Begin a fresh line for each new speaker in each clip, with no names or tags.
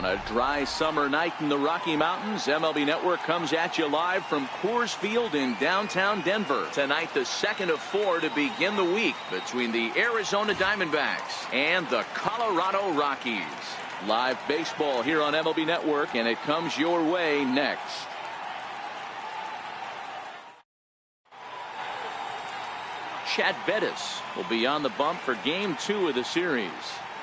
On a dry summer night in the Rocky Mountains, MLB Network comes at you live from Coors Field in downtown Denver. Tonight, the second of 4 to begin the week between the Arizona Diamondbacks and the Colorado Rockies. Live baseball here on MLB Network, and it comes your way next. Chad Bettis will be on the bump for Game 2 of the series.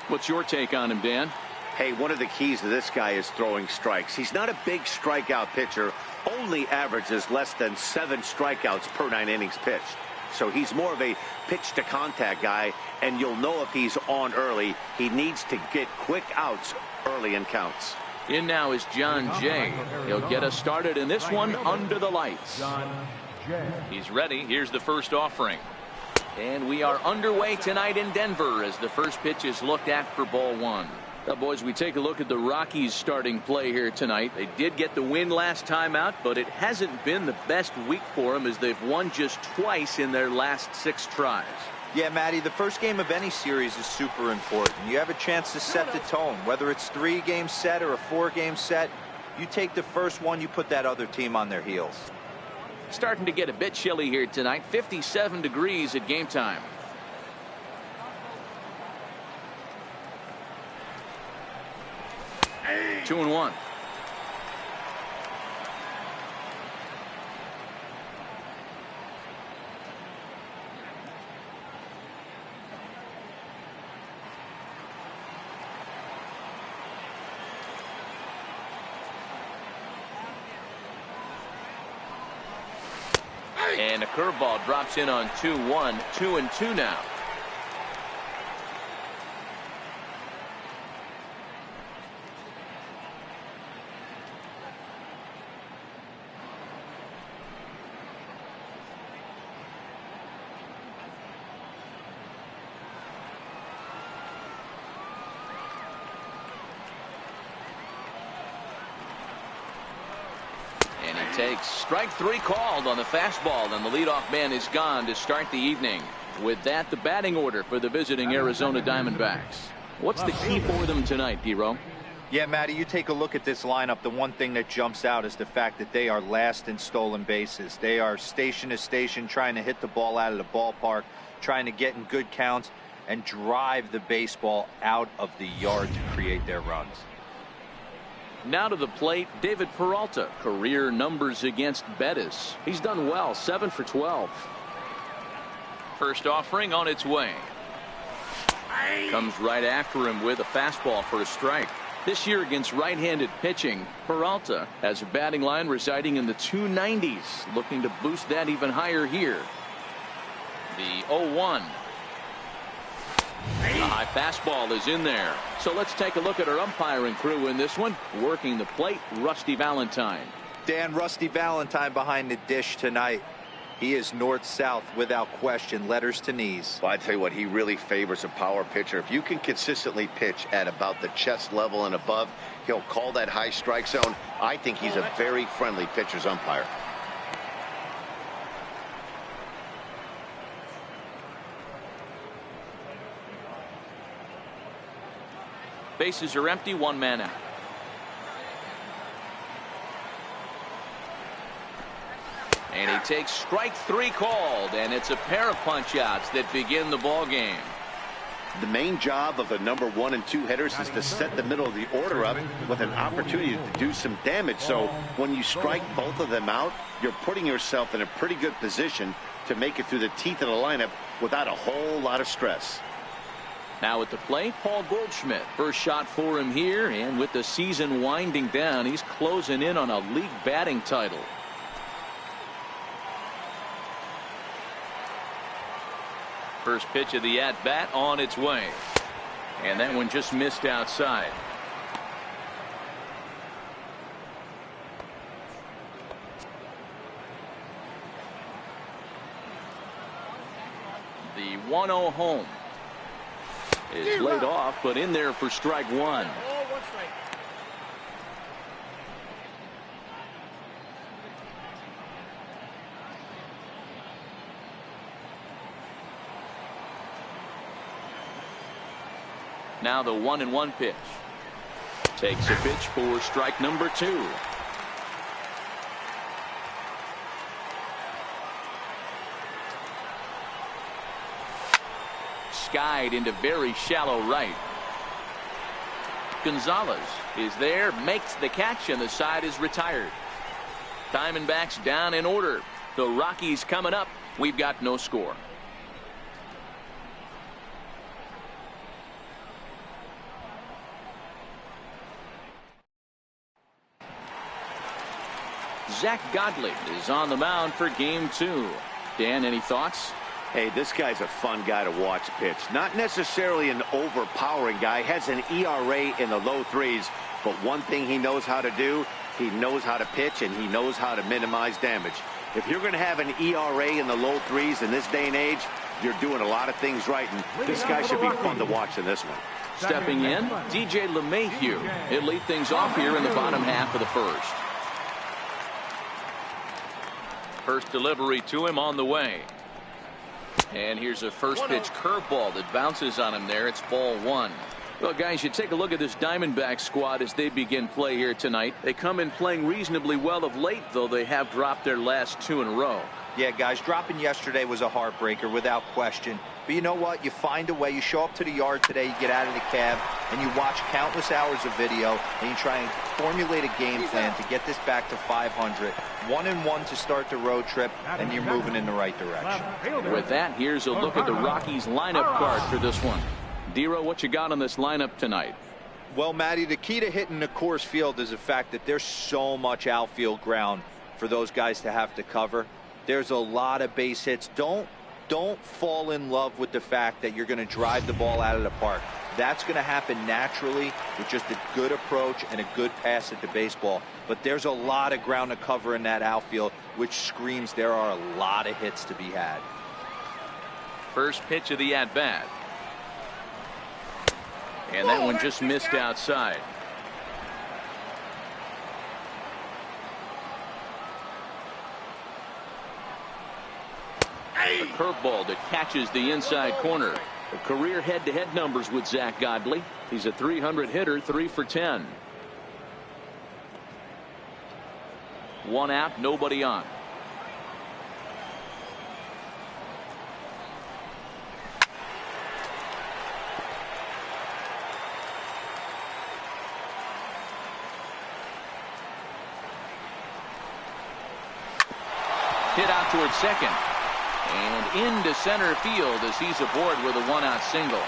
What's your take on him, Dan?
Hey, one of the keys to this guy is throwing strikes. He's not a big strikeout pitcher, only averages less than 7 strikeouts per 9 innings pitched. So he's more of a pitch to contact guy, and you'll know if he's on early. He needs to get quick outs early in counts.
In now is John Jay. He'll get us started in this one under the lights. He's ready. Here's the first offering. And we are underway tonight in Denver as the first pitch is looked at for ball 1. Now, boys, we take a look at the Rockies starting play here tonight. They did get the win last time out, but it hasn't been the best week for them as they've won just twice in their last 6 tries.
Yeah, Matty, the first game of any series is super important. You have a chance to set the tone, whether it's 3-game set or a 4-game set. You take the first one, you put that other team on their heels.
Starting to get a bit chilly here tonight. 57 degrees at game time. Hey. 2-1. And a curveball drops in on 2-1. 2-2 now. Takes strike 3 called on the fastball, and the leadoff man is gone to start the evening. With that, the batting order for the visiting Arizona Diamondbacks. What's the key for them tonight, D-Row?
Yeah, Matty, you take a look at this lineup. The one thing that jumps out is the fact that they are last in stolen bases. They are station to station trying to hit the ball out of the ballpark, trying to get in good counts and drive the baseball out of the yard to create their runs.
Now to the plate, David Peralta. Career numbers against Bettis. He's done well, 7 for 12. First offering on its way. Comes right after him with a fastball for a strike. This year against right-handed pitching, Peralta has a batting line residing in the 290s. Looking to boost that even higher here. The 0-1. A high fastball is in there. So let's take a look at our umpiring crew in this one. Working the plate, Rusty Valentine.
Dan, Rusty Valentine behind the dish tonight. He is north-south without question, letters to knees.
Well, I tell you what, he really favors a power pitcher. If you can consistently pitch at about the chest level and above, he'll call that high strike zone. I think he's a very friendly pitcher's umpire.
Bases are empty, 1 man out. And he takes strike 3 called, and it's a pair of punch-outs that begin the ball game.
The main job of the number 1 and 2 hitters is to set the middle of the order up with an opportunity to do some damage. So when you strike both of them out, you're putting yourself in a pretty good position to make it through the teeth of the lineup without a whole lot of stress.
Now at the plate, Paul Goldschmidt. First shot for him here, and with the season winding down, he's closing in on a league batting title. First pitch of the at-bat on its way. And that one just missed outside. The 1-0 home is laid off, but in there for strike 1. Now the 1-1 pitch. Takes a pitch for strike number 2. Skied into very shallow right. Gonzalez is there, makes the catch, and the side is retired. Diamondbacks down in order. The Rockies coming up. We've got no score. Zach Godley is on the mound for game 2. Dan, any thoughts?
Hey, this guy's a fun guy to watch pitch. Not necessarily an overpowering guy. Has an ERA in the low 3s. But one thing he knows how to do, he knows how to pitch, and he knows how to minimize damage. If you're going to have an ERA in the low 3s in this day and age, you're doing a lot of things right. And this guy should be fun to watch in this one.
Stepping in, DJ LeMahieu. He'll lead things off here in the bottom half of the first. First delivery to him on the way. And here's a first pitch curveball that bounces on him there. It's ball 1. Well, guys, you take a look at this Diamondback squad as they begin play here tonight. They come in playing reasonably well of late, though they have dropped their last 2 in a row.
Yeah, guys, dropping yesterday was a heartbreaker without question. But you know what? You find a way. You show up to the yard today, you get out of the cab, and you watch countless hours of video, and you try and formulate a game plan to get this back to 500. 1-1 to start the road trip, and you're moving in the right direction.
With that, here's a look at the Rockies lineup card for this one. Dero, what you got on this lineup tonight?
Well, Matty, the key to hitting the Coors Field is the fact that there's so much outfield ground for those guys to have to cover. There's a lot of base hits. Don't fall in love with the fact that you're going to drive the ball out of the park. That's going to happen naturally with just a good approach and a good pass at the baseball. But there's a lot of ground to cover in that outfield, which screams there are a lot of hits to be had.
First pitch of the at-bat. And that one just missed outside. A curveball that catches the inside corner. The career head-to-head numbers with Zach Godley. He's a .300 hitter, 3 for 10. 1 out, nobody on. Hit out towards second. And into center field as he's aboard with a 1-out single.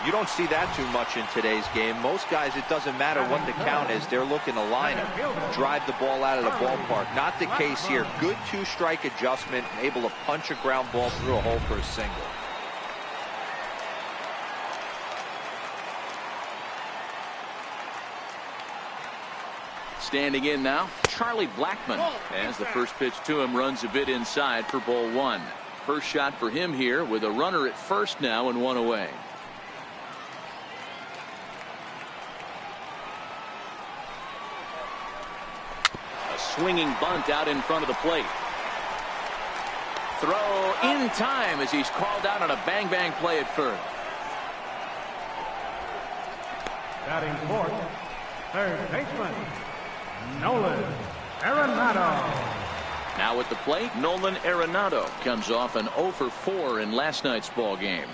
You don't see that too much in today's game. Most guys, it doesn't matter what the count is. They're looking to line up, drive the ball out of the ballpark. Not the case here. Good 2-strike adjustment, able to punch a ground ball through a hole for a single.
Standing in now, Charlie Blackmon, as the first pitch to him runs a bit inside for ball 1. First shot for him here with a runner at first now and 1 away. A swinging bunt out in front of the plate. Throw in time as he's called out on a bang-bang play at first.
Batting fourth, third baseman, Nolan Arenado.
Now at the plate, Nolan Arenado comes off an 0 for 4 in last night's ball game.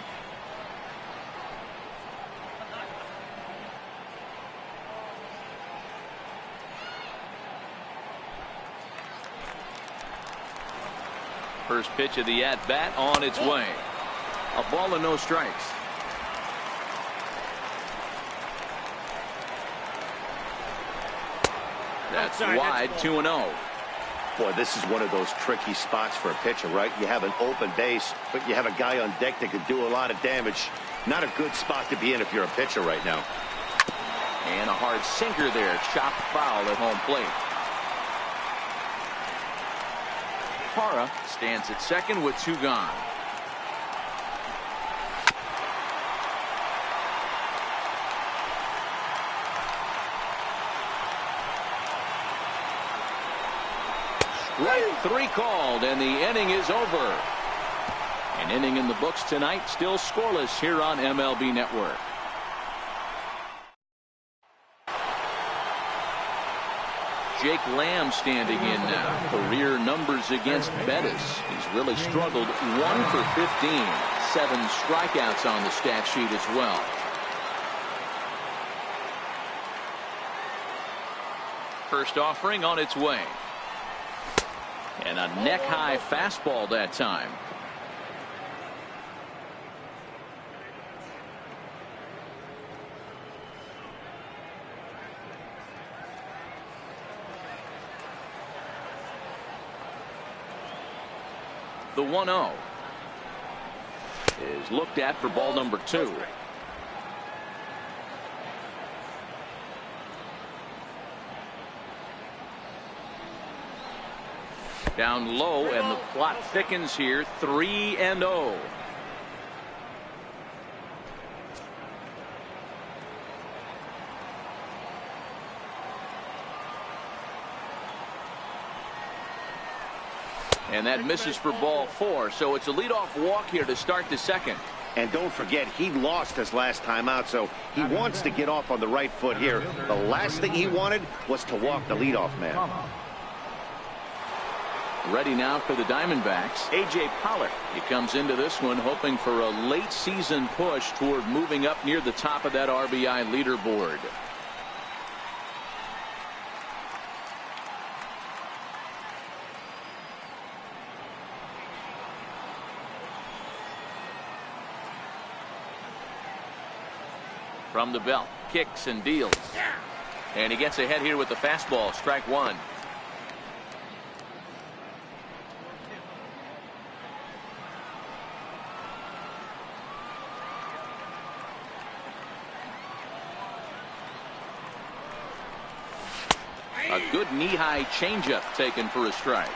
First pitch of the at-bat on its way. A ball and no strikes. That's wide, 2-0.
Boy, this is one of those tricky spots for a pitcher, right? You have an open base, but you have a guy on deck that could do a lot of damage. Not a good spot to be in if you're a pitcher right now.
And a hard sinker there, chopped foul at home plate. Parra stands at second with 2 gone. Strike 3 called, and the inning is over. An inning in the books tonight, still scoreless here on MLB Network. Jake Lamb standing in now. Career numbers against Bettis. He's really struggled. 1 for 15. 7 strikeouts on the stat sheet as well. First offering on its way. And a neck-high fastball that time. The 1-0 is looked at for ball number 2. Down low, and the plot thickens here. 3-0. And that misses for ball 4. So it's a leadoff walk here to start the second.
And don't forget, he lost his last time out, so he wants to get off on the right foot here. The last thing he wanted was to walk the leadoff man.
Ready now for the Diamondbacks, A.J. Pollock. He comes into this one hoping for a late season push toward moving up near the top of that RBI leaderboard. From the belt, kicks and deals. And he gets ahead here with the fastball. Strike 1. A good knee-high changeup taken for a strike.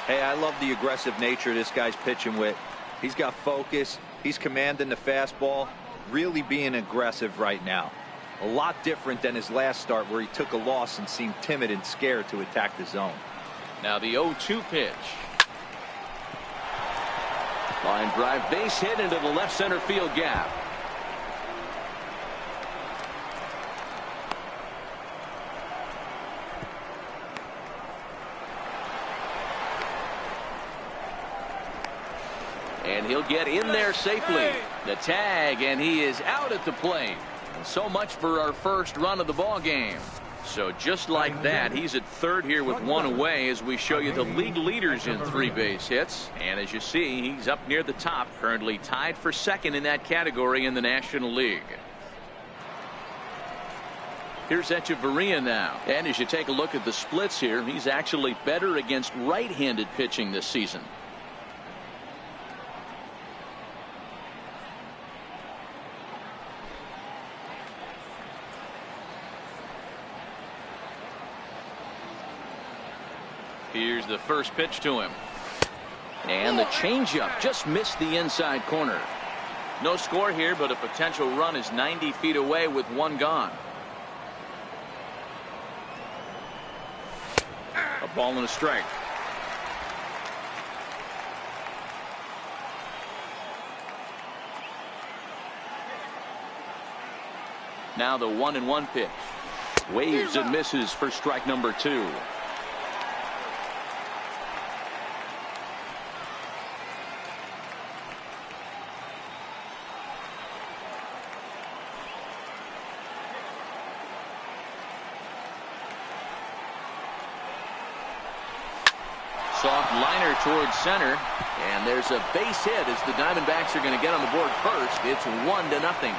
Hey, I love the aggressive nature this guy's pitching with. He's got focus. He's commanding the fastball. Really being aggressive right now. A lot different than his last start where he took a loss and seemed timid and scared to attack the zone.
Now the 0-2 pitch. Line drive, base hit into the left center field gap. And he'll get in there safely. The tag, and he is out at the plate. And so much for our first run of the ball game. So just like that, he's at third here with 1 away as we show you the league leaders in 3 base hits. And as you see, he's up near the top, currently tied for second in that category in the National League. Here's Echeverria now. And as you take a look at the splits here, he's actually better against right-handed pitching this season. Here's the first pitch to him. And the changeup just missed the inside corner. No score here, but a potential run is 90 feet away with 1 gone. A ball and a strike. Now the 1-1 pitch. Waves and misses for strike number 2. Soft liner towards center, and there's a base hit as the Diamondbacks are going to get on the board first. It's 1-0.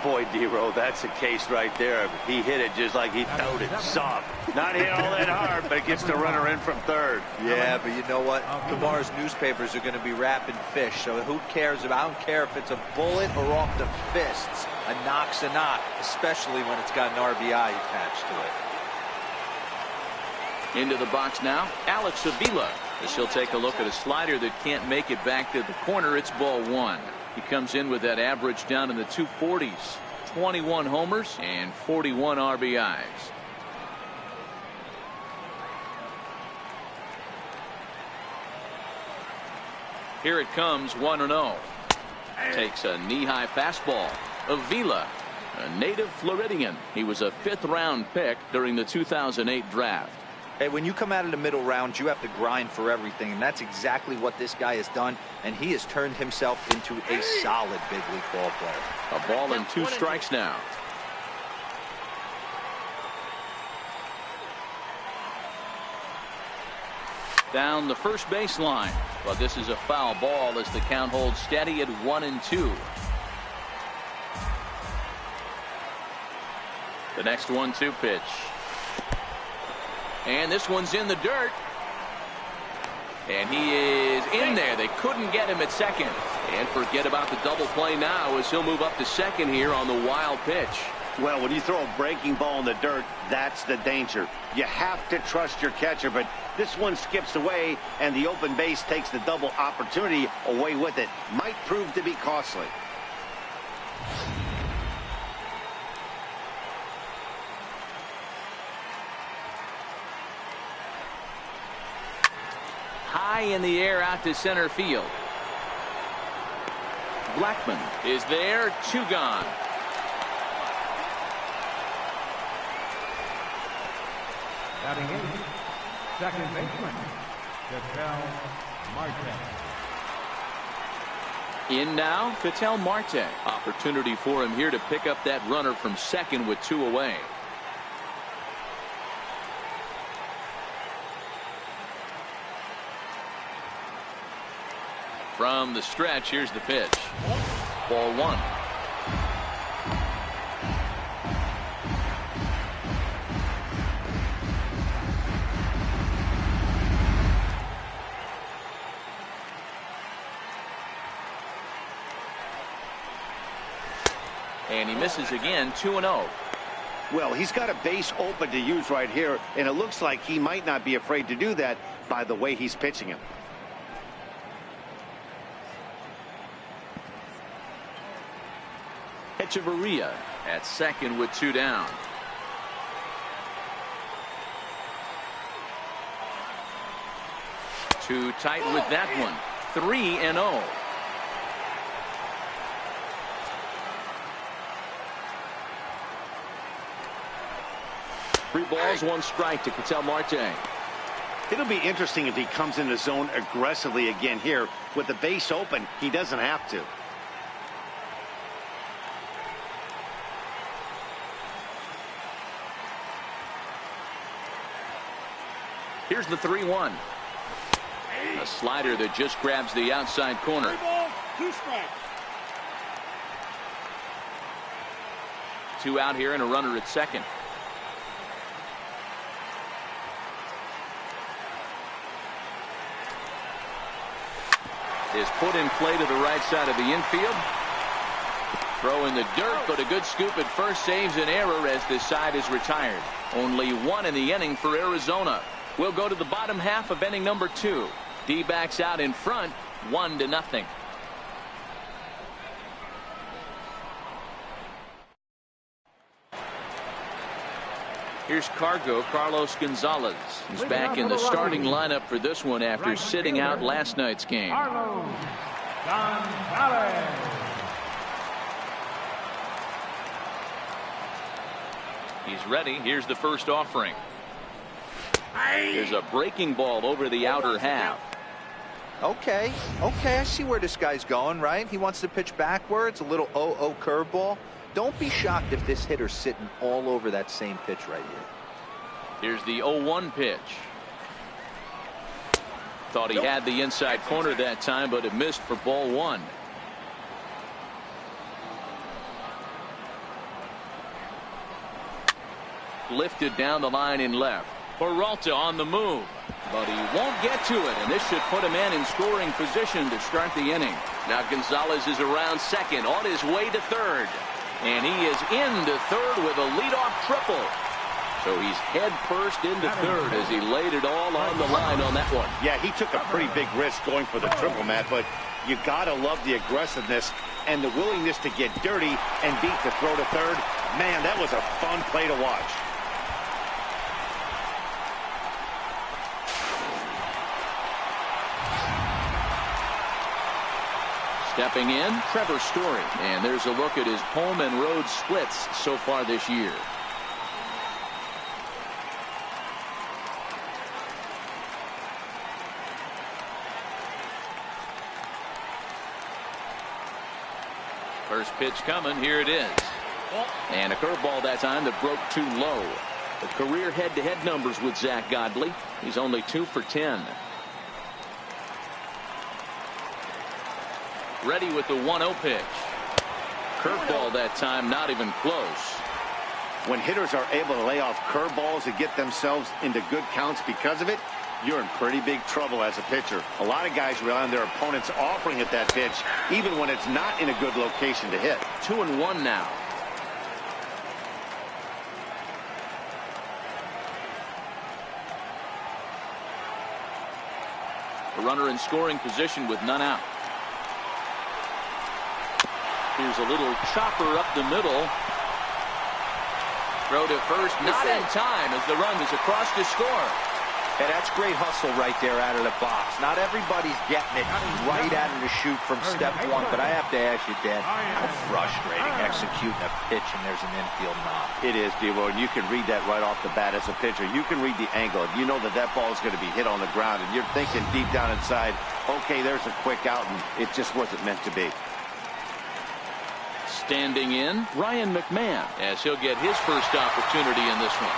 Boy, D-Row, that's a case right there. He hit it just like he throwed it. Soft. Not hit all that hard, but it gets the runner in from third.
Yeah, but you know what? Tomorrow's newspapers are going to be wrapping fish, so who cares about? I don't care if it's a bullet or off the fists. A knock's a knock, especially when it's got an RBI attached to it.
Into the box now, Alex Avila. As he'll take a look at a slider that can't make it back to the corner. It's ball 1. He comes in with that average down in the 240s. 21 homers and 41 RBIs. Here it comes, 1-0. Takes a knee-high fastball. Avila A native Floridian. He was a 5th-round pick during the 2008 draft.
Hey, when you come out of the middle rounds, you have to grind for everything, and that's exactly what this guy has done, and he has turned himself into a solid big league ball player.
A ball and 2 strikes now. Down the first baseline, but this is a foul ball as the count holds steady at 1-2. The next 1-2 pitch. And this one's in the dirt. And he is in there. They couldn't get him at second. And forget about the double play now as he'll move up to second here on the wild pitch.
Well, when you throw a breaking ball in the dirt, that's the danger. You have to trust your catcher, but this one skips away, and the open base takes the double opportunity away with it. Might prove to be costly.
High in the air out to center field. Blackman is there. 2 gone.
Batting 8th, second baseman, Ketel Marte.
In now, Ketel Marte. Opportunity for him here to pick up that runner from second with 2 away. From the stretch, here's the pitch. Ball 1. And he misses again. 2-0.
Well, he's got a base open to use right here, and it looks like he might not be afraid to do that by the way he's pitching him.
Echeverria at second with 2 down. Too tight with that one. 3-0. 3 balls, 1 strike to Ketel Marte.
It'll be interesting if he comes in the zone aggressively again here. With the base open, he doesn't have to.
Here's the 3-1. A slider that just grabs the outside corner.
3 balls, 2 strikes.
2 out here and a runner at second. Is put in play to the right side of the infield. Throw in the dirt, but a good scoop at first saves an error as this side is retired. Only 1 in the inning for Arizona. We'll go to the bottom half of inning number 2. D-backs out in front, 1-0. Here's Carlos Gonzalez. He's back in the starting lineup for this one after sitting out last night's game.
Carlos Gonzalez.
He's ready. Here's the first offering. There's a breaking ball over the outer half.
Okay, I see where this guy's going, right? He wants to pitch backwards, a little 0-0 curveball. Don't be shocked if this hitter's sitting all over that same pitch right here.
Here's the 0-1 pitch. Thought he had the inside corner that time, but it missed for ball 1. Lifted down the line in left. Peralta on the move, but he won't get to it, and this should put him in scoring position to start the inning. Now Gonzalez is around second, on his way to third, and he is into third with a leadoff triple. So he's head first into third as he laid it all on the line on that one.
Yeah, he took a pretty big risk going for the triple, Matt, but you gotta love the aggressiveness and the willingness to get dirty and beat the throw to third. Man, that was a fun play to watch.
Stepping in, Trevor Story. And there's a look at his home and road splits so far this year. First pitch coming. Here it is. And a curveball that time that broke too low. The career head-to-head numbers with Zach Godley. He's only 2 for 10. Ready with the 1-0 pitch. Curveball that time, not even close.
When hitters are able to lay off curveballs and get themselves into good counts because of it, you're in pretty big trouble as a pitcher. A lot of guys rely on their opponents offering at that pitch, even when it's not in a good location to hit.
2-1 now. The runner in scoring position with none out. Here's a little chopper up the middle. Throw to first, not in time as the run is across to score.
Hey, that's great hustle right there out of the box. Not everybody's getting it right out of the chute from step one, but I have to ask you, Dan, how frustrating executing a pitch and there's an infield knock.
It is, Devo, and you can read that right off the bat as a pitcher. You can read the angle. You know that that ball is going to be hit on the ground, and you're thinking deep down inside, okay, there's a quick out, and it just wasn't meant to be.
Standing in, Ryan McMahon, as he'll get his first opportunity in this one.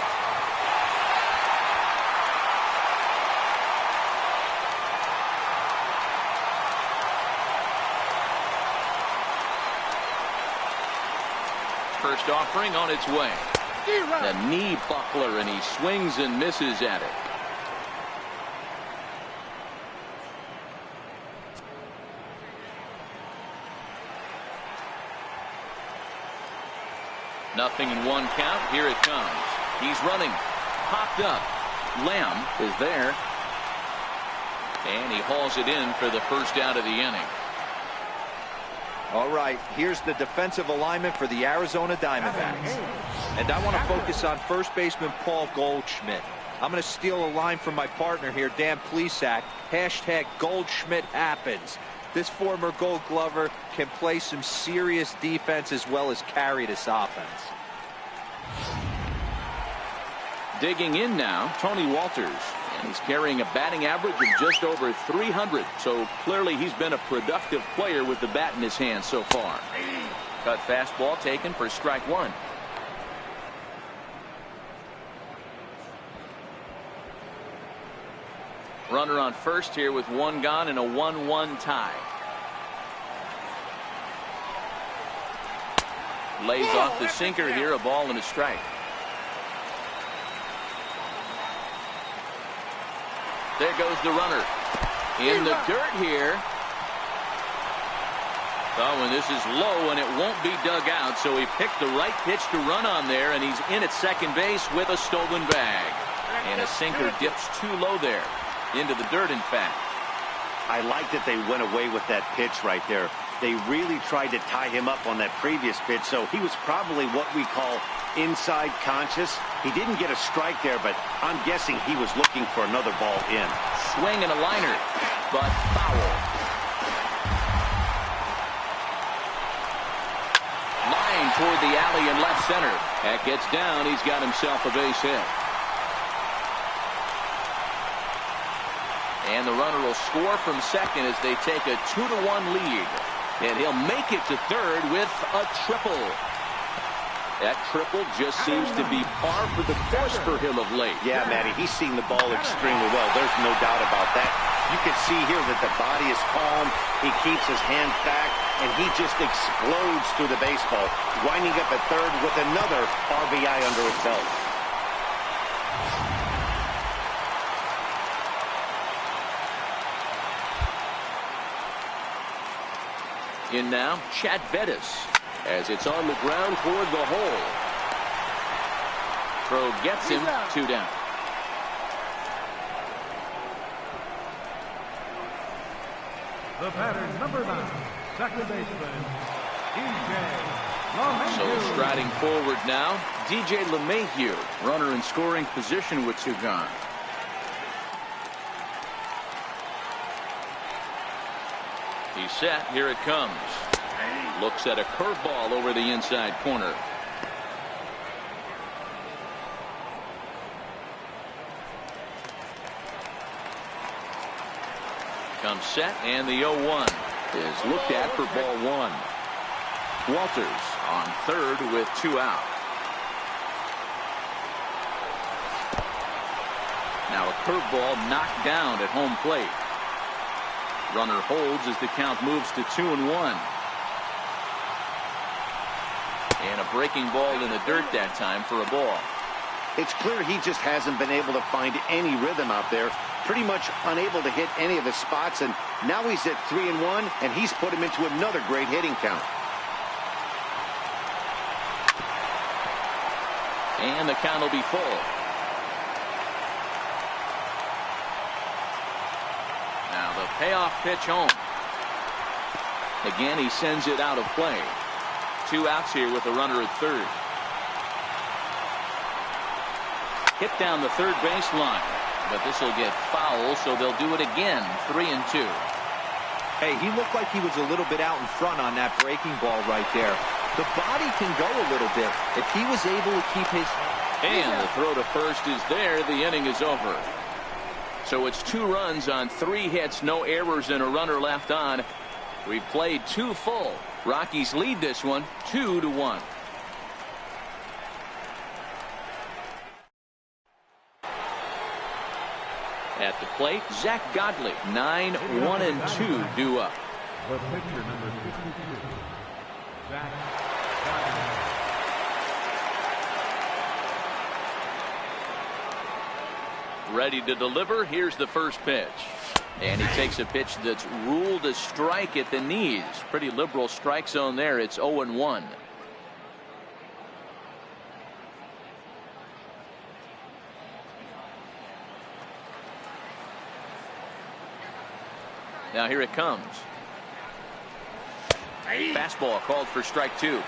First offering on its way. A knee buckler, and he swings and misses at it. Nothing in one count. Here it comes. He's running. Popped up. Lamb is there. And he hauls it in for the first out of the inning.
All right, here's the defensive alignment for the Arizona Diamondbacks. And I want to focus on first baseman Paul Goldschmidt. I'm going to steal a line from my partner here, Dan Plesac. Hashtag Goldschmidt happens. This former Gold Glover can play some serious defense as well as carry this offense.
Digging in now, Tony Walters. And he's carrying a batting average of just over 300. So clearly he's been a productive player with the bat in his hand so far. Cut fastball taken for strike one. Runner on first here with one gone and a 1-1 tie. Lays off the sinker here, a ball and a strike. There goes the runner. In the dirt here. Oh, and this is low, and it won't be dug out, so he picked the right pitch to run on there, and he's in at second base with a stolen bag. And a sinker dips too low there. Into the dirt, in fact.
I like that they went away with that pitch right there. They really tried to tie him up on that previous pitch, so he was probably what we call inside conscious. He didn't get a strike there, but I'm guessing he was looking for another ball in.
Swing and a liner, but foul. Line toward the alley in left center. That gets down. He's got himself a base hit. And the runner will score from second as they take a 2-1 lead. And he'll make it to third with a triple. That triple just seems to be par for the course for him of late.
Yeah, Matty, he's seen the ball extremely well. There's no doubt about that. You can see here that the body is calm. He keeps his hands back, and he just explodes through the baseball, winding up at third with another RBI under his belt.
In now, Chad Bettis, as it's on the ground toward the hole. Throw gets him, 2 down.
The batter, number 9, second baseman, DJ LeMahieu.
So striding forward now, DJ LeMahieu, runner in scoring position with 2 gone. He's set. Here it comes. Looks at a curveball over the inside corner. Comes set, and the 0-1 is looked at for ball one. Walters on third with 2 out. Now a curveball knocked down at home plate. Runner holds as the count moves to 2-1. And a breaking ball in the dirt that time for a ball.
It's clear he just hasn't been able to find any rhythm out there. Pretty much unable to hit any of his spots, and now he's at 3-1, and he's put him into another great hitting count.
And the count will be full. Now the payoff pitch home. Again, he sends it out of play. 2 outs here with a runner at third. Hit down the third baseline, but this will get foul, so they'll do it again. 3-2.
Hey, he looked like he was a little bit out in front on that breaking ball right there. The body can go a little bit if he was able to keep his...
And the throw to first is there. The inning is over. So it's 2 runs on 3 hits, no errors, and a runner left on. We've played 2 full. Rockies lead this one 2-1. At the plate, Zach Godley, 9-1-2 due up.
The pitcher, number 52, Zach Godley.
Ready to deliver. Here's the first pitch. And he takes a pitch that's ruled a strike at the knees. Pretty liberal strike zone there. It's 0-1. Now here it comes. Fastball called for strike 2.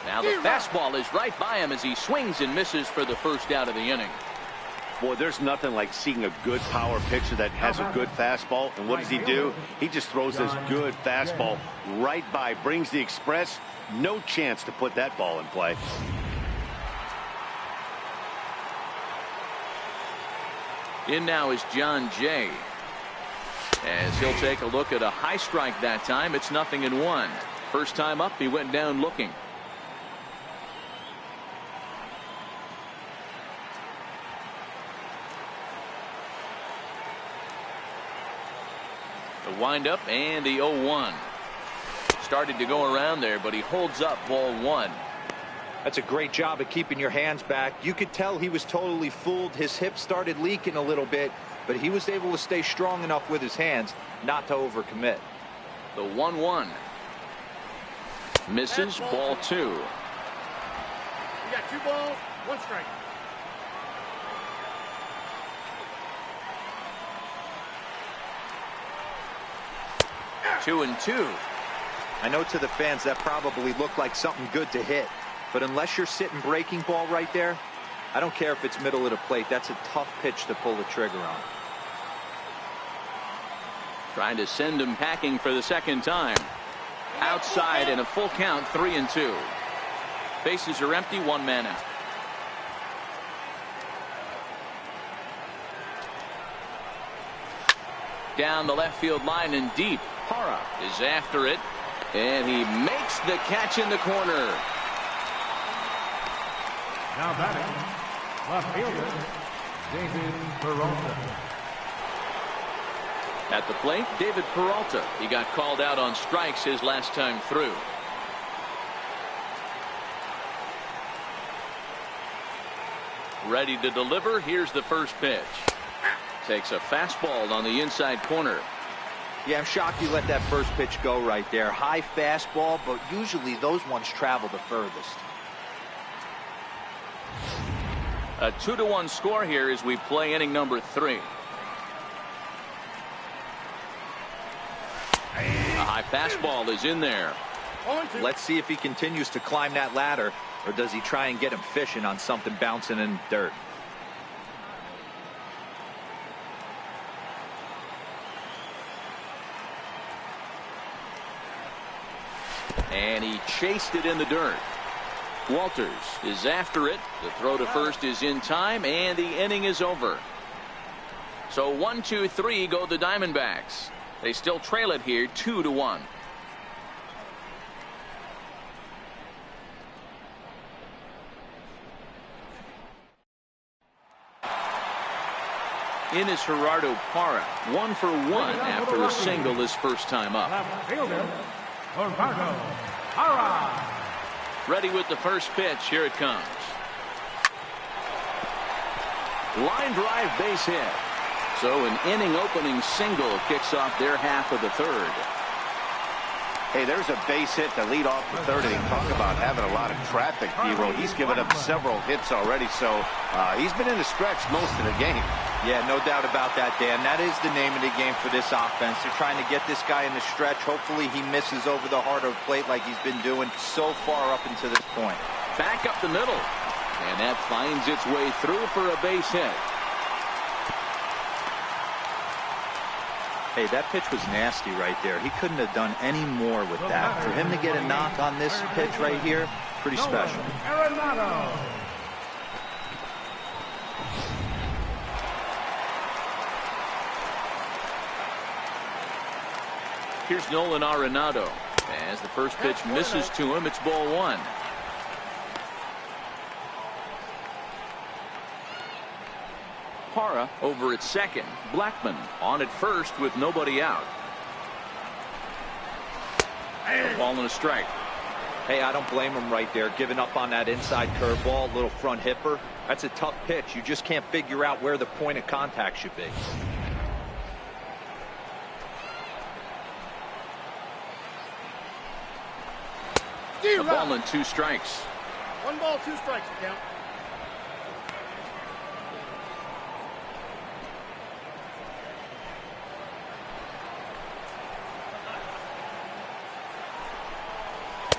Now the fastball is right by him as he swings and misses for the first out of the inning.
Boy, there's nothing like seeing a good power pitcher that has a good fastball. And what does he do? He just throws this good fastball right by, brings the express. No chance to put that ball in play.
In now is John Jay. As he'll take a look at a high strike that time. It's 0-1. First time up, he went down looking. The windup and the 0-1. Started to go around there, but he holds up ball 1.
That's a great job of keeping your hands back. You could tell he was totally fooled. His hips started leaking a little bit, but he was able to stay strong enough with his hands not to overcommit.
The 1-1. Misses, ball 2.
You got 2 balls, 1 strike.
Two and 2.
I know to the fans that probably looked like something good to hit, but unless you're sitting breaking ball right there, I don't care if it's middle of the plate. That's a tough pitch to pull the trigger on.
Trying to send him packing for the second time. Outside and a full count, 3-2. Bases are empty, 1 man out. Down the left field line and deep. Hara is after it, and he makes the catch in the corner.
Now batting, left fielder, David Peralta.
At the plate, David Peralta. He got called out on strikes his last time through. Ready to deliver. Here's the first pitch. Takes a fastball on the inside corner.
Yeah, I'm shocked he let that first pitch go right there. High fastball, but usually those ones travel the furthest.
A 2-1 score here as we play inning number 3. A high fastball is in there.
Let's see if he continues to climb that ladder, or does he try and get him fishing on something bouncing in the dirt.
And he chased it in the dirt. Walters is after it. The throw to first is in time, and the inning is over. So 1, 2, 3 go the Diamondbacks. They still trail it here 2-1. In is Gerardo Parra, 1 for 1 after a single his first time up.
Left fielder, Gerardo Parra.
Ready with the first pitch. Here it comes. Line drive, base hit. So an inning opening single kicks off their half of the third.
Hey, there's a base hit to lead off the third inning. Talk about having a lot of traffic, D-Roll. He's given up several hits already, so he's been in the stretch most of the game.
Yeah, no doubt about that, Dan. That is the name of the game for this offense. They're trying to get this guy in the stretch. Hopefully he misses over the heart of the plate like he's been doing so far up until this point.
Back up the middle. And that finds its way through for a base hit.
Hey, that pitch was nasty right there. He couldn't have done any more with that. For him to get a knock on this pitch right here, pretty special.
Arenado.
Here's Nolan Arenado. As the first pitch misses to him, it's ball 1. Parra over at second. Blackman on at first with nobody out. A ball and a strike.
Hey, I don't blame him right there, giving up on that inside curveball, little front hipper. That's a tough pitch. You just can't figure out where the point of contact should be.
A ball and 2 strikes.
1 ball, 2 strikes to count.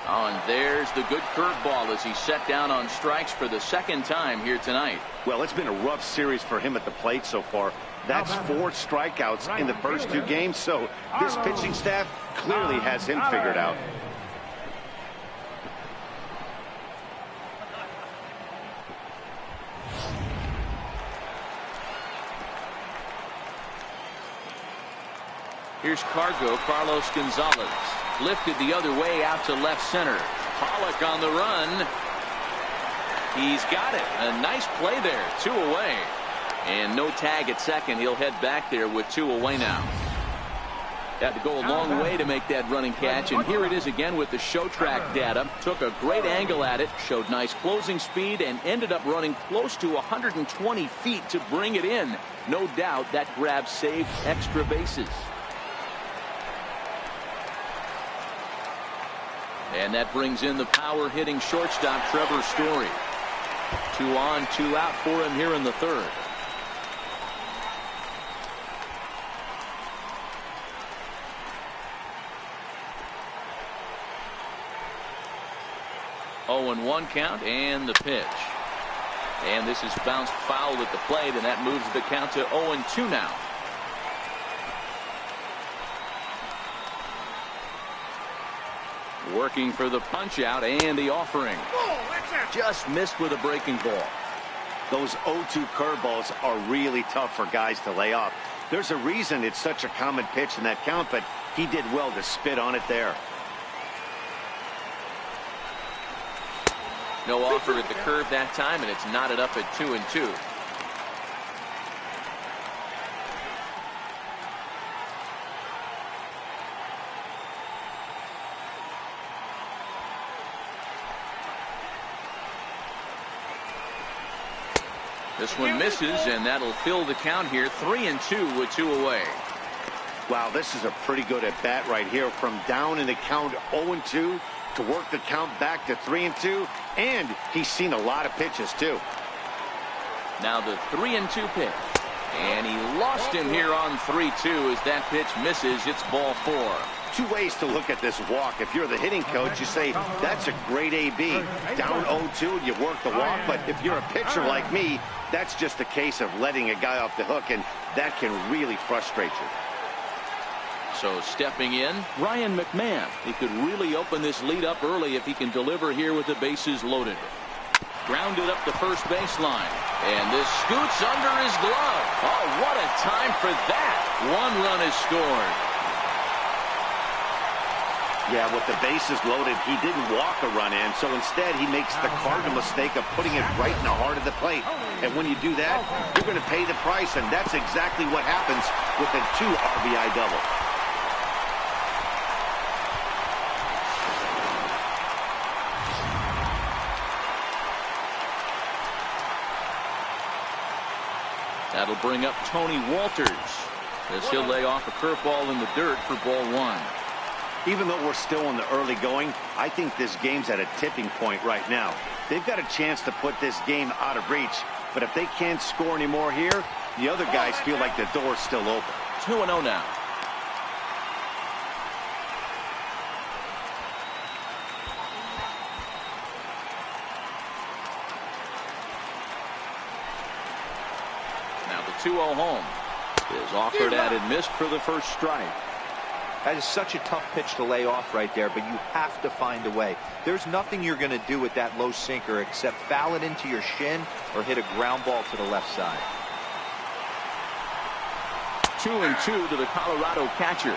Oh, and there's the good curveball as he set down on strikes for the second time here tonight.
Well, it's been a rough series for him at the plate so far. That's 4 strikeouts in the first 2 games, so this pitching staff clearly has him figured out.
Here's Carlos Gonzalez. Lifted the other way out to left center. Pollock on the run. He's got it. A nice play there. 2 away. And no tag at second. He'll head back there with 2 away now. Had to go a long way to make that running catch. And here it is again with the show track data. Took a great angle at it. Showed nice closing speed and ended up running close to 120 feet to bring it in. No doubt that grab saved extra bases. And that brings in the power hitting shortstop Trevor Story. 2 on, 2 out for him here in the third. Oh, and 1 count and the pitch. And this is bounced foul at the plate, and that moves the count to 0-2 now. Working for the punch out and the offering. Just missed with a breaking ball.
Those 0-2 curveballs are really tough for guys to lay off. There's a reason it's such a common pitch in that count, but he did well to spit on it there.
No offer at the curve that time, and it's knotted up at 2-2. This one misses, and that'll fill the count here. 3-2 with 2 away.
Wow, this is a pretty good at bat right here. From down in the count 0-2 to work the count back to 3-2, and he's seen a lot of pitches too.
Now the 3-2 pitch, and he lost him here on 3-2 as that pitch misses. It's ball 4.
2 ways to look at this walk. If you're the hitting coach, you say that's a great AB. Down 0-2, you work the walk. But if you're a pitcher like me, that's just a case of letting a guy off the hook, and that can really frustrate you.
So stepping in, Ryan McMahon. He could really open this lead up early if he can deliver here with the bases loaded. Grounded up the first baseline. And this scoots under his glove. Oh, what a time for that. 1 run is scored.
Yeah, with the bases loaded, he didn't walk a run in, so instead he makes the cardinal mistake of putting it right in the heart of the plate. And when you do that, you're going to pay the price, and that's exactly what happens with a 2 RBI double.
That'll bring up Tony Walters as he'll lay off a curveball in the dirt for ball 1.
Even though we're still in the early going, I think this game's at a tipping point right now. They've got a chance to put this game out of reach, but if they can't score any more here, the other guys feel like the door's still open.
2-0 now. Now the 2-0 home is offered at and missed for the first strike.
That is such a tough pitch to lay off right there, but you have to find a way. There's nothing you're going to do with that low sinker except foul it into your shin or hit a ground ball to the left side.
2-2 to the Colorado catcher.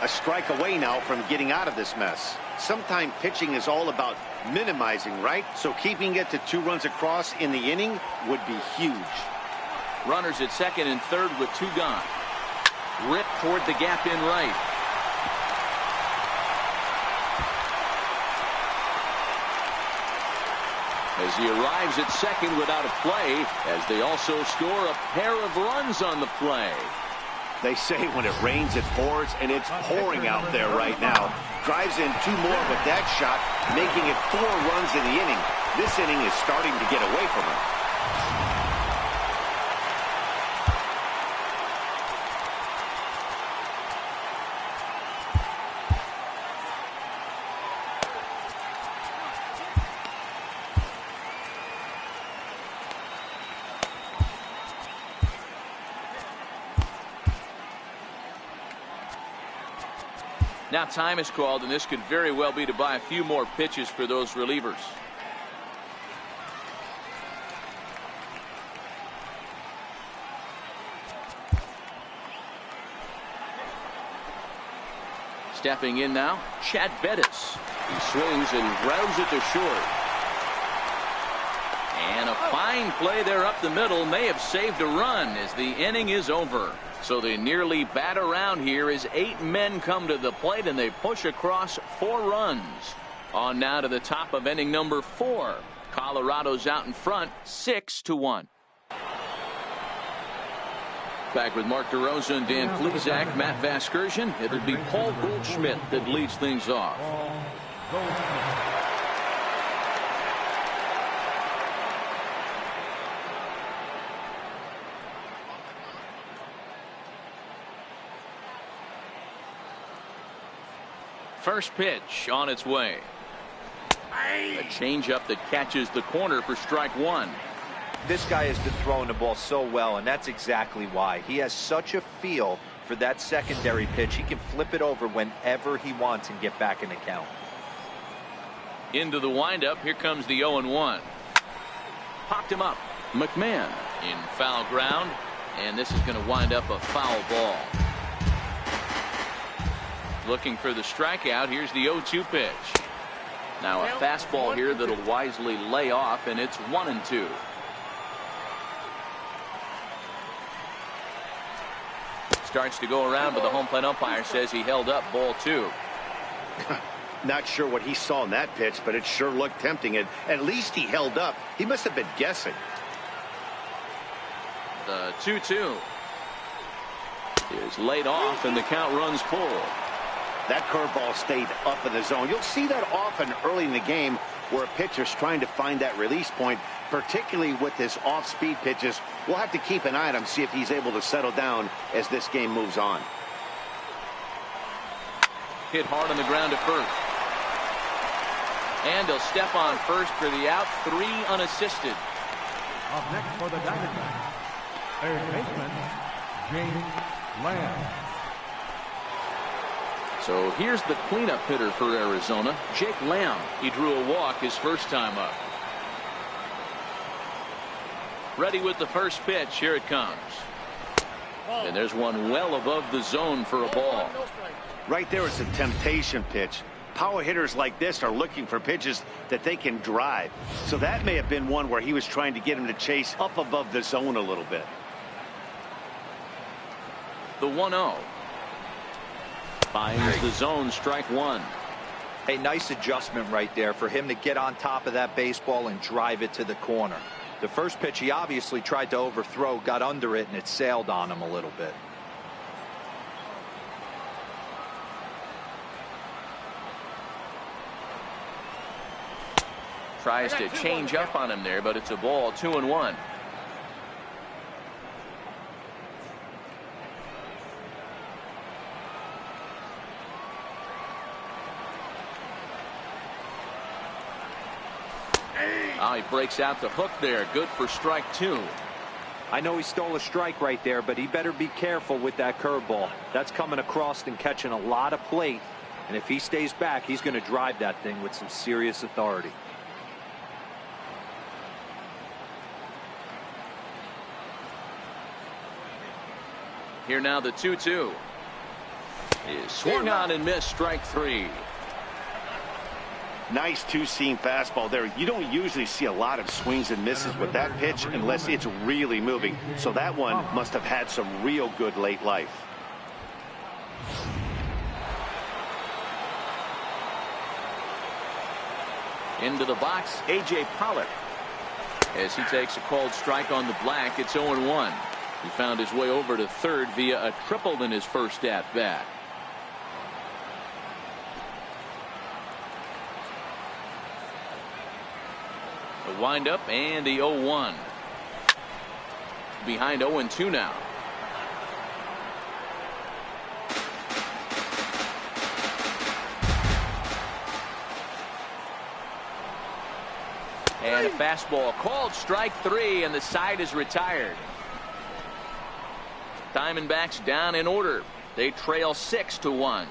A strike away now from getting out of this mess. Sometimes pitching is all about minimizing, right? So keeping it to 2 runs across in the inning would be huge.
Runners at second and third with 2 gone. Ripped toward the gap in right. As he arrives at second without a play, as they also score a pair of runs on the play.
They say when it rains, it pours, and it's pouring out there right now. Drives in 2 more with that shot, making it 4 runs in the inning. This inning is starting to get away from him.
Now time is called, and this could very well be to buy a few more pitches for those relievers. Stepping in now, Chad Bettis. He swings and grounds it to short. And a fine play there up the middle may have saved a run as the inning is over. So they nearly bat around here as 8 men come to the plate, and they push across 4 runs. On now to the top of inning number 4. Colorado's out in front, 6-1. Back with Mark DeRosa and Dan Plesac, Matt Vasgersian. It'll be Paul Goldschmidt that leads things off. First pitch on its way. A changeup that catches the corner for strike 1.
This guy has been throwing the ball so well, and that's exactly why. He has such a feel for that secondary pitch. He can flip it over whenever he wants and get back in the count.
Into the windup. Here comes the 0-1. Popped him up. McMahon in foul ground, and this is going to wind up a foul ball. Looking for the strikeout. Here's the 0-2 pitch. Now a fastball here that'll wisely lay off, and it's 1-2. Starts to go around, but the home plate umpire says he held up ball 2.
Not sure what he saw in that pitch, but it sure looked tempting. And at least he held up. He must have been guessing.
The 2-2 is laid off, and the count runs full.
That curveball stayed up in the zone. You'll see that often early in the game where a pitcher's trying to find that release point, particularly with his off-speed pitches. We'll have to keep an eye on him, see if he's able to settle down as this game moves on.
Hit hard on the ground at first. And he'll step on first for the out. 3 unassisted.
Up next for the Diamondbacks, third baseman, James Lamb.
So here's the cleanup hitter for Arizona, Jake Lamb. He drew a walk his first time up. Ready with the first pitch. Here it comes. And there's one well above the zone for a ball.
Right there, it's a temptation pitch. Power hitters like this are looking for pitches that they can drive. So that may have been one where he was trying to get him to chase up above the zone a little bit.
The 1-0. Finds the zone, strike one.
Hey, nice adjustment right there for him to get on top of that baseball and drive it to the corner. The first pitch he obviously tried to overthrow, got under it, and it sailed on him a little bit.
Tries to change up on him there, but it's a ball. 2-1. Oh, he breaks out the hook there. Good for strike two.
I know he stole a strike right there, but he better be careful with that curveball. That's coming across and catching a lot of plate. And if he stays back, he's going to drive that thing with some serious authority.
Here now the 2-2. Is swung on and missed, strike three.
Nice two-seam fastball there. You don't usually see a lot of swings and misses with that pitch unless it's really moving. So that one must have had some real good late life.
Into the box, A.J. Pollock. As he takes a called strike on the black, it's 0-1. He found his way over to third via a triple in his first at-bat. The windup and the 0-1. Behind 0-2 now. And a fastball called strike three, and the side is retired. Diamondbacks down in order. They trail 6-1.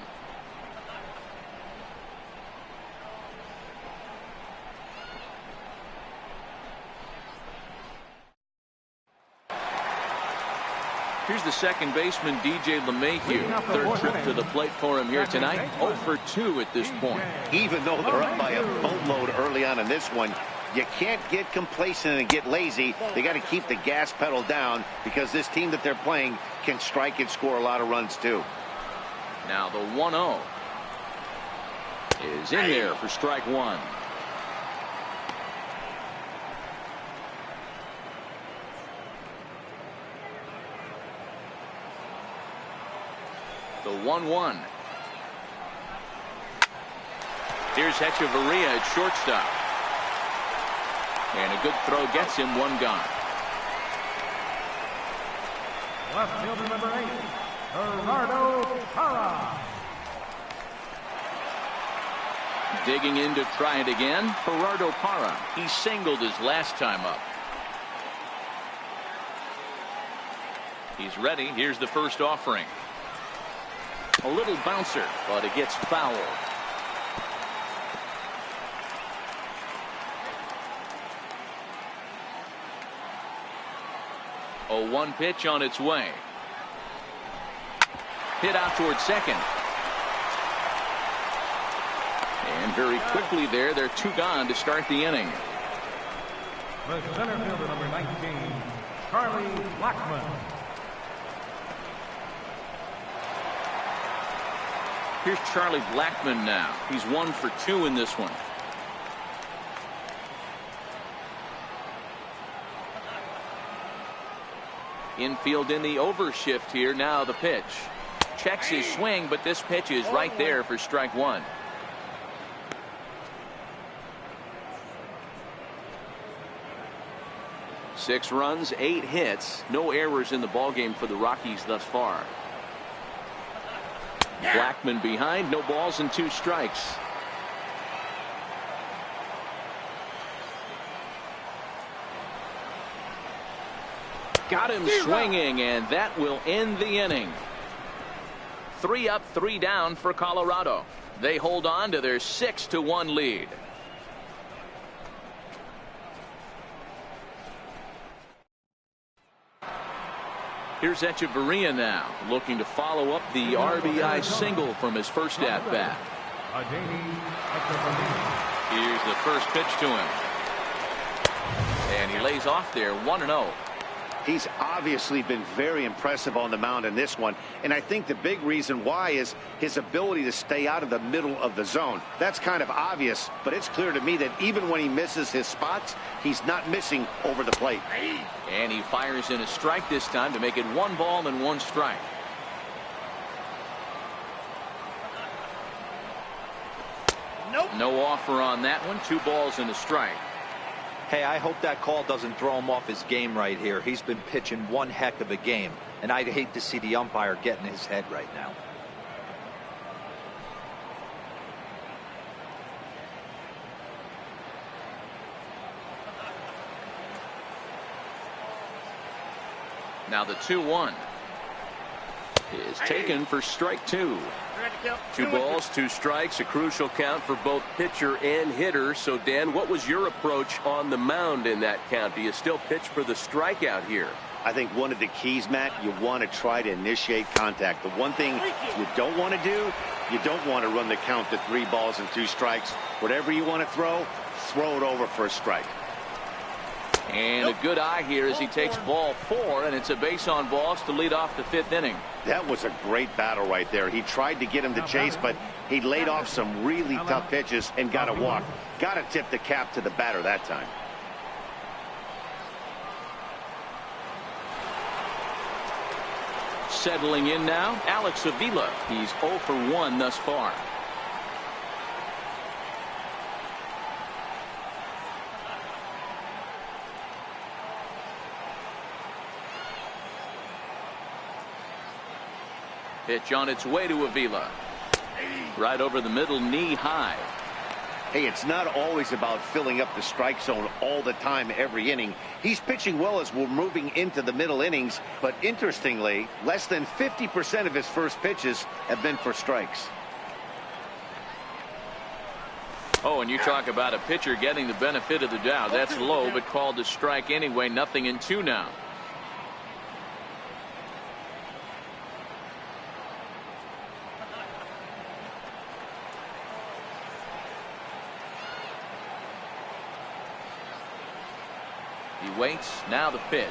Here's the second baseman, DJ LeMahieu. Third trip to the plate for him here tonight. 0 for 2 at this point.
Even though they're up by a boatload early on in this one, you can't get complacent and get lazy. They got to keep the gas pedal down because this team that they're playing can strike and score a lot of runs too.
Now the 1-0 is in there for strike one. The 1-1. Here's Hechavarria at shortstop. And a good throw gets him one gone.
Left fielder number 8, Gerardo Parra.
Digging in to try it again, Gerardo Parra. He singled his last time up. He's ready. Here's the first offering. A little bouncer, but it gets fouled. A 1 pitch on its way. Hit out towards second. And very quickly there, they're 2 gone to start the inning.
The center fielder number 19, Charlie Blackmon.
Here's Charlie Blackmon now. He's 1 for 2 in this one. Infield in the overshift here. Now the pitch. Checks his swing, but this pitch is right there for strike one. Six runs, 8 hits, no errors in the ballgame for the Rockies thus far. Blackmon behind, no balls and 2 strikes. Got him swinging, and that will end the inning. 3 up, 3 down for Colorado. They hold on to their 6-1 lead. Here's Echeverria now, looking to follow up the RBI single from his first at-bat. Here's the first pitch to him. And he lays off there, 1-0.
He's obviously been very impressive on the mound in this one, and I think the big reason why is his ability to stay out of the middle of the zone. That's kind of obvious, but it's clear to me that even when he misses his spots, he's not missing over the plate.
And he fires in a strike this time to make it 1 ball and 1 strike.
Nope.
No offer on that one. 2 balls and a strike.
Hey, I hope that call doesn't throw him off his game right here. He's been pitching one heck of a game, and I'd hate to see the umpire get in his head right now.
Now the 2-1 is taken for strike 2.
2
balls, 2 strikes, a crucial count for both pitcher and hitter. So, Dan, what was your approach on the mound in that count? Do you still pitch for the strikeout here?
I think one of the keys, Matt, you want to try to initiate contact. The one thing you don't want to do, you don't want to run the count to 3 balls and 2 strikes. Whatever you want to throw it over for a strike.
And a good eye here as he takes ball 4, and it's a base on balls to lead off the 5th inning.
That was a great battle right there. He tried to get him to chase, but he laid off some really tough pitches and got a walk. Got to tip the cap to the batter that time.
Settling in now, Alex Avila. He's 0 for 1 thus far. Pitch on its way to Avila. Right over the middle, knee high.
Hey, it's not always about filling up the strike zone all the time every inning. He's pitching well as we're moving into the middle innings, but interestingly, less than 50% of his first pitches have been for strikes.
Oh, and you talk about a pitcher getting the benefit of the doubt. That's low, but called a strike anyway. 0-2 now. He waits. Now the pitch.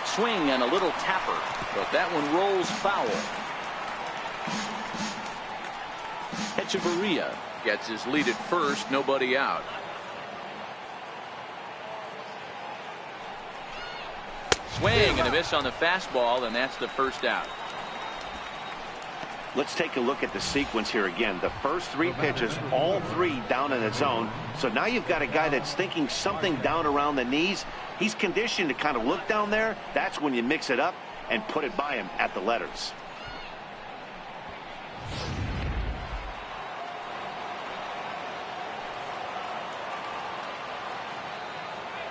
Swing and a little tapper, but that one rolls foul. Echeverria gets his lead at first. Nobody out. Swing and a miss on the fastball, and that's the first out.
Let's take a look at the sequence here again. The first 3 pitches, all 3 down in the zone. So now you've got a guy that's thinking something down around the knees. He's conditioned to kind of look down there. That's when you mix it up and put it by him at the letters.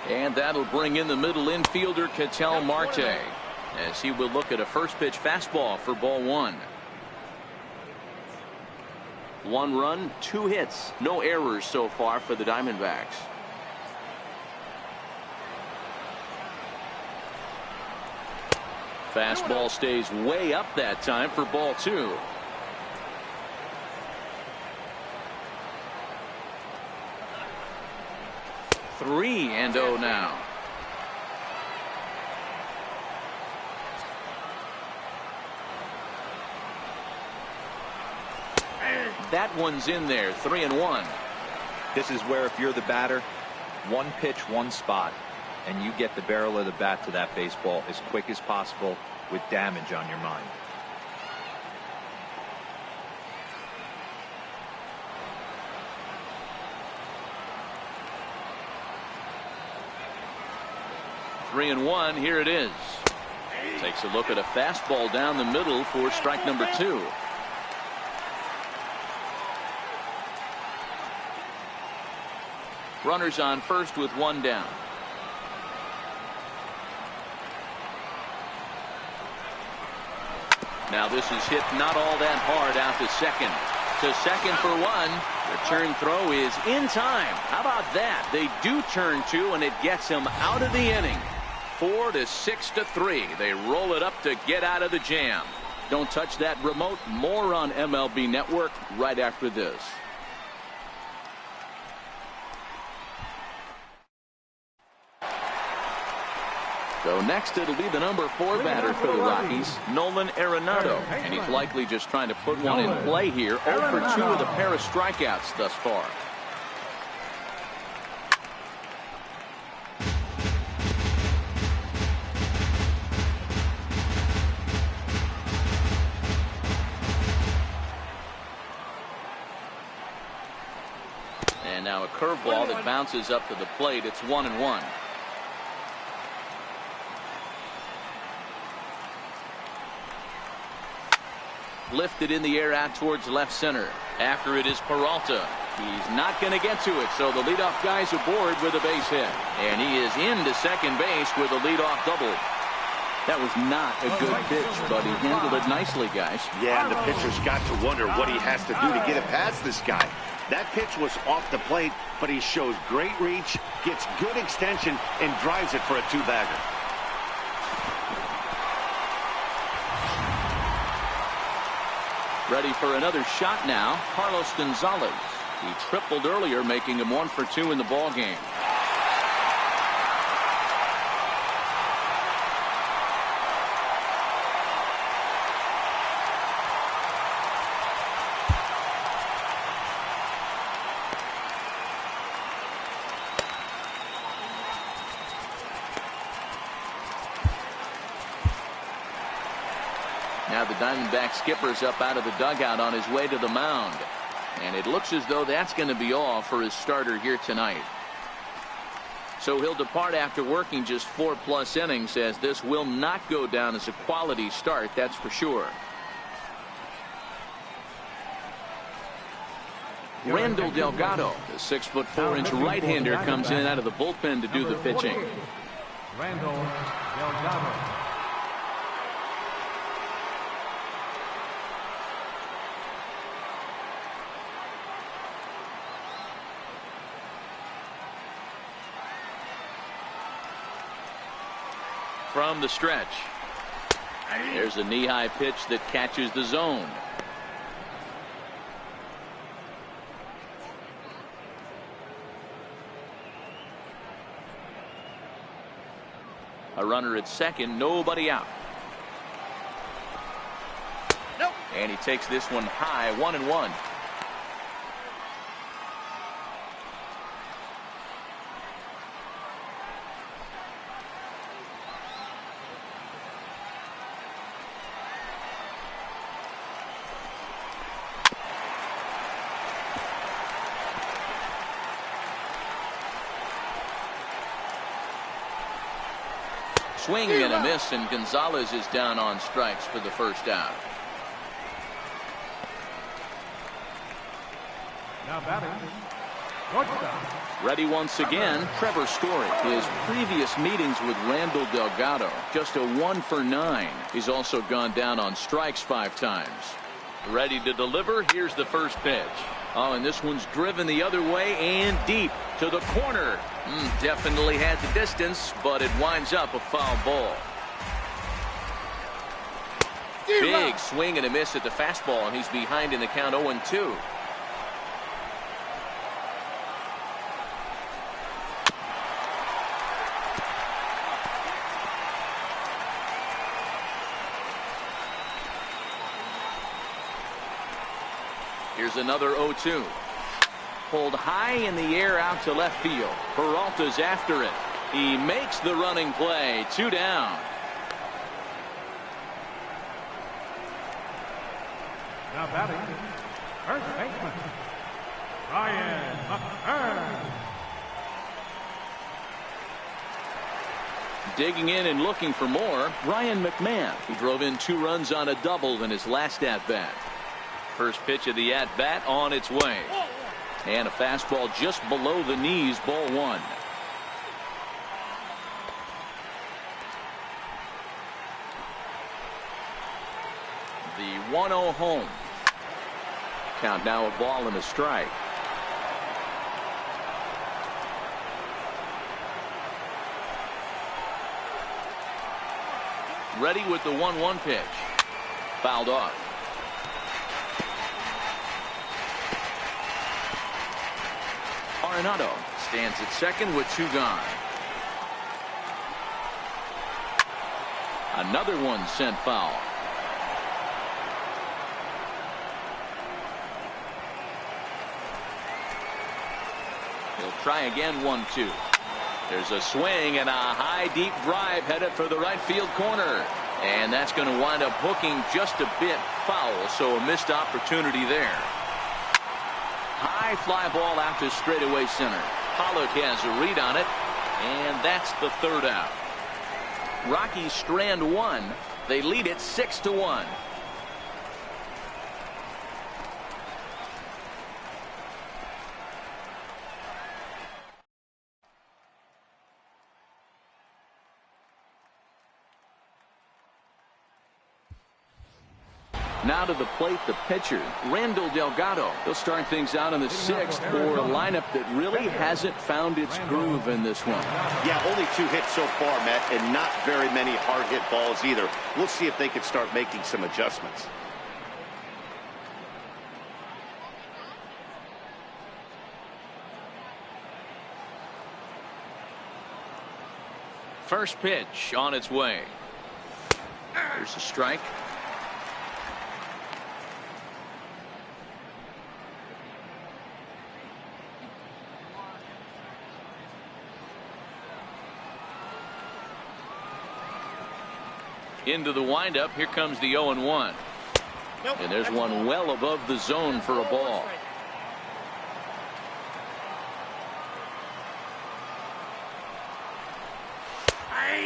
And that'll bring in the middle infielder, Ketel Marte, as he will look at a first pitch fastball for ball 1. 1 run, 2 hits, no errors so far for the Diamondbacks. Fastball stays way up that time for ball 2. Three and 0 now. That one's in there. 3-1.
This is where, if you're the batter, 1 pitch, 1 spot, and you get the barrel of the bat to that baseball as quick as possible with damage on your mind.
Three and 1. Here it is. Takes a look at a fastball down the middle for strike number 2. Runners on first with 1 down. Now this is hit not all that hard out to second. To second for one. The turn throw is in time. How about that? They do turn two, and it gets him out of the inning. 4 to 6 to 3. They roll it up to get out of the jam. Don't touch that remote. More on MLB Network right after this. So next it'll be the number 4 batter for the Rockies, Nolan Arenado. And he's likely just trying to put one in play here. 0 for 2 with a pair of strikeouts thus far. And now a curveball that bounces up to the plate. It's 1-1. Lifted in the air out towards left center. After it is Peralta. He's not going to get to it, so the leadoff guy's aboard with a base hit. And he is into second base with a leadoff double. That was not a good pitch, but he handled it nicely, guys.
Yeah, and the pitcher's got to wonder what he has to do to get it past this guy. That pitch was off the plate, but he shows great reach, gets good extension, and drives it for a 2-bagger.
Ready for another shot now, Carlos Gonzalez. He tripled earlier, making him 1 for 2 in the ball game. Now the Diamondback skipper's up out of the dugout on his way to the mound. And it looks as though that's going to be all for his starter here tonight. So he'll depart after working just 4+ innings, as this will not go down as a quality start, that's for sure. Randall Delgado, the 6'4" right-hander, comes in out of the bullpen to do the pitching.
Randall Delgado.
From the stretch. There's a knee-high pitch that catches the zone. A runner at second, nobody out.
Nope.
And he takes this one high, 1-1. Swing and a miss, and Gonzalez is down on strikes for the first out.
Now batting, shortstop.
Ready once again, Trevor Story. His previous meetings with Randall Delgado, just a 1 for 9. He's also gone down on strikes 5 times. Ready to deliver. Here's the first pitch. Oh, and this one's driven the other way and deep to the corner. Definitely had the distance, but it winds up a foul ball. Big swing and a miss at the fastball, and he's behind in the count 0-2. Here's another 0-2. Pulled high in the air out to left field. Peralta's after it. He makes the running play. 2 down.
Now batting, first baseman, Ryan McMahon.
Digging in and looking for more, Ryan McMahon. He drove in 2 runs on a double in his last at-bat. First pitch of the at-bat on its way. And a fastball just below the knees, ball 1. 1-0 home. Count now a ball and a strike. Ready with the 1-1 pitch. Fouled off. Arenado stands at second with 2 gone. Another one sent foul. He'll try again. 1-2. There's a swing and a high deep drive headed for the right field corner, and that's going to wind up hooking just a bit foul, so a missed opportunity there. High fly ball out to straightaway center. Pollock has a read on it, and that's the 3rd out. Rockies strand 1. They lead it 6-1. Now to the plate, the pitcher, Randall Delgado. He'll start things out in the 6th for a lineup that really hasn't found its groove in this one.
Yeah, only 2 hits so far, Matt, and not very many hard hit balls either. We'll see if they can start making some adjustments.
First pitch on its way. There's a strike. Into the windup. Here comes the 0-1. And there's one well above the zone for a ball.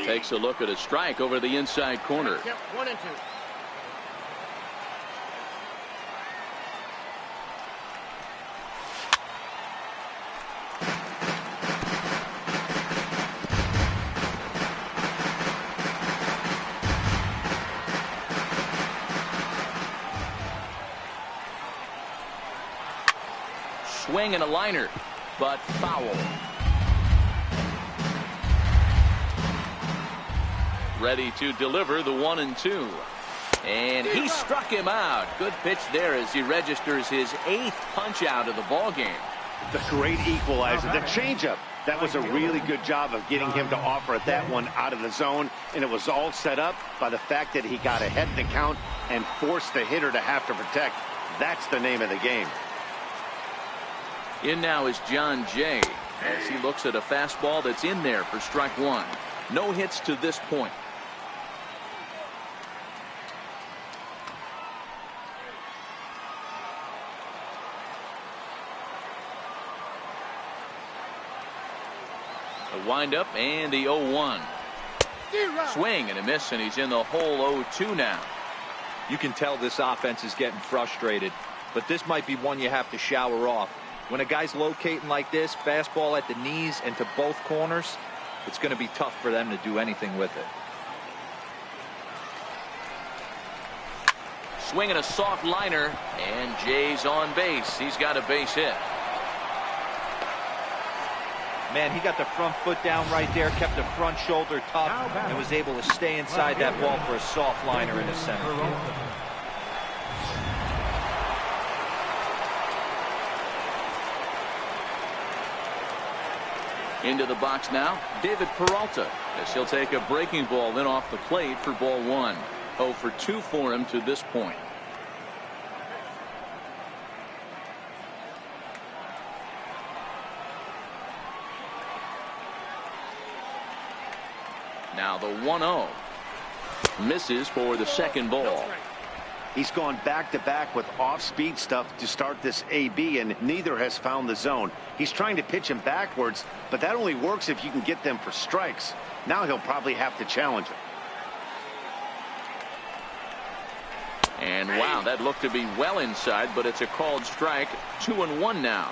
Takes a look at a strike over the inside corner.
1-2.
Swing and a liner, but foul. Ready to deliver the 1-2. And he struck him out. Good pitch there as he registers his 8th punch out of the ball game.
The great equalizer, the changeup. That was a really good job of getting him to offer at that one out of the zone, and it was all set up by the fact that he got ahead in the count and forced the hitter to have to protect. That's the name of the game.
In now is John Jay as he looks at a fastball that's in there for strike 1. No hits to this point. The windup and the 0-1. Swing and a miss, and he's in the hole. 0-2 now.
You can tell this offense is getting frustrated, but this might be one you have to shower off. When a guy's locating like this, fastball at the knees and to both corners, it's going to be tough for them to do anything with it.
Swinging a soft liner, and Jay's on base. He's got a base hit.
Man, he got the front foot down right there, kept the front shoulder tough, and was able to stay inside that ball for a soft liner in the center field.
Into the box now, David Peralta, as he'll take a breaking ball in off the plate for ball 1. 0 for 2 for him to this point. Now the 1-0. Misses for the second ball.
He's gone back-to-back with off-speed stuff to start this AB, and neither has found the zone. He's trying to pitch him backwards, but that only works if you can get them for strikes. Now he'll probably have to challenge him.
And wow, that looked to be well inside, but it's a called strike. 2-1 now.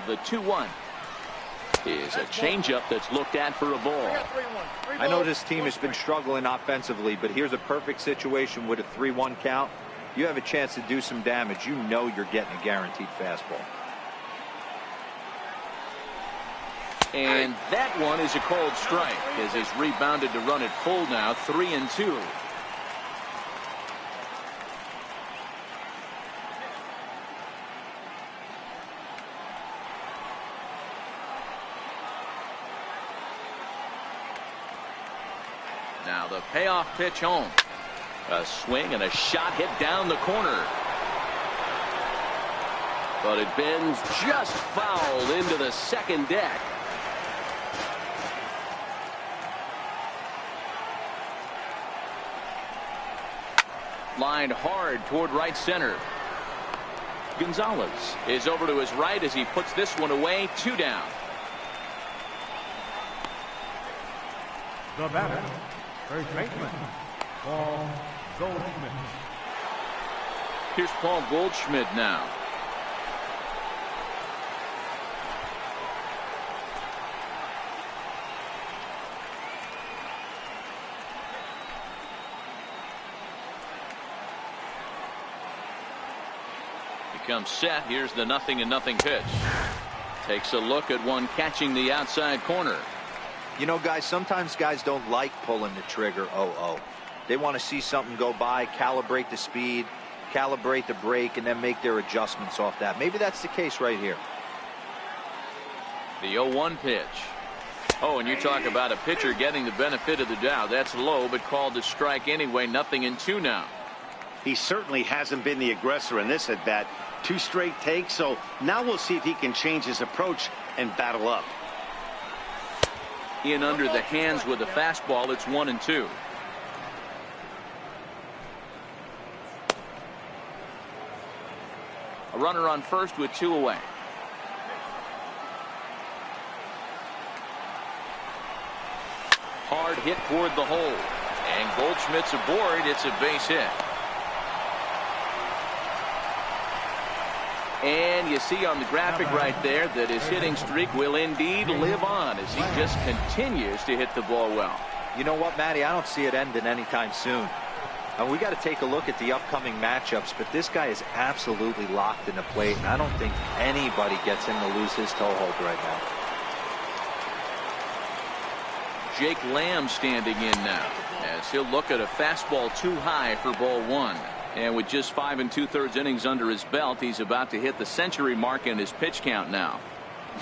The 2-1 is a changeup that's looked at for a ball.
I know this team has been struggling offensively, but here's a perfect situation with a 3-1 count. You have a chance to do some damage. You know you're getting a guaranteed fastball.
And that one is a called strike as he's rebounded to run it full now, 3-2. Now the payoff pitch home. A swing and a shot hit down the corner. But it bends just foul into the second deck. Lined hard toward right center. Gonzalez is over to his right as he puts this one away. 2 down.
The batter, first baseman, Paul Goldschmidt.
Here's Paul Goldschmidt now. Comes set. Here's the 0-0 pitch. Takes a look at one catching the outside corner.
You know, guys, sometimes guys don't like pulling the trigger 0-0. They want to see something go by, calibrate the speed, calibrate the break, and then make their adjustments off that. Maybe that's the case right here.
The 0-1 pitch. Oh, and you talk about a pitcher getting the benefit of the doubt. That's low, but called to strike anyway. 0-2 now.
He certainly hasn't been the aggressor in this at bat. 2 straight takes, so now we'll see if he can change his approach and battle up.
In under the hands with a fastball. It's 1-2. A runner on first with 2 away. Hard hit toward the hole. And Goldschmidt's aboard. It's a base hit. And you see on the graphic right there that his hitting streak will indeed live on as he just continues to hit the ball well.
You know what, Matty? I don't see it ending anytime soon. And we got to take a look at the upcoming matchups, but this guy is absolutely locked in the plate, and I don't think anybody gets him to lose his toehold right now.
Jake Lamb standing in now as he'll look at a fastball too high for ball 1. And with just 5 2/3 innings under his belt, he's about to hit the century mark in his pitch count now.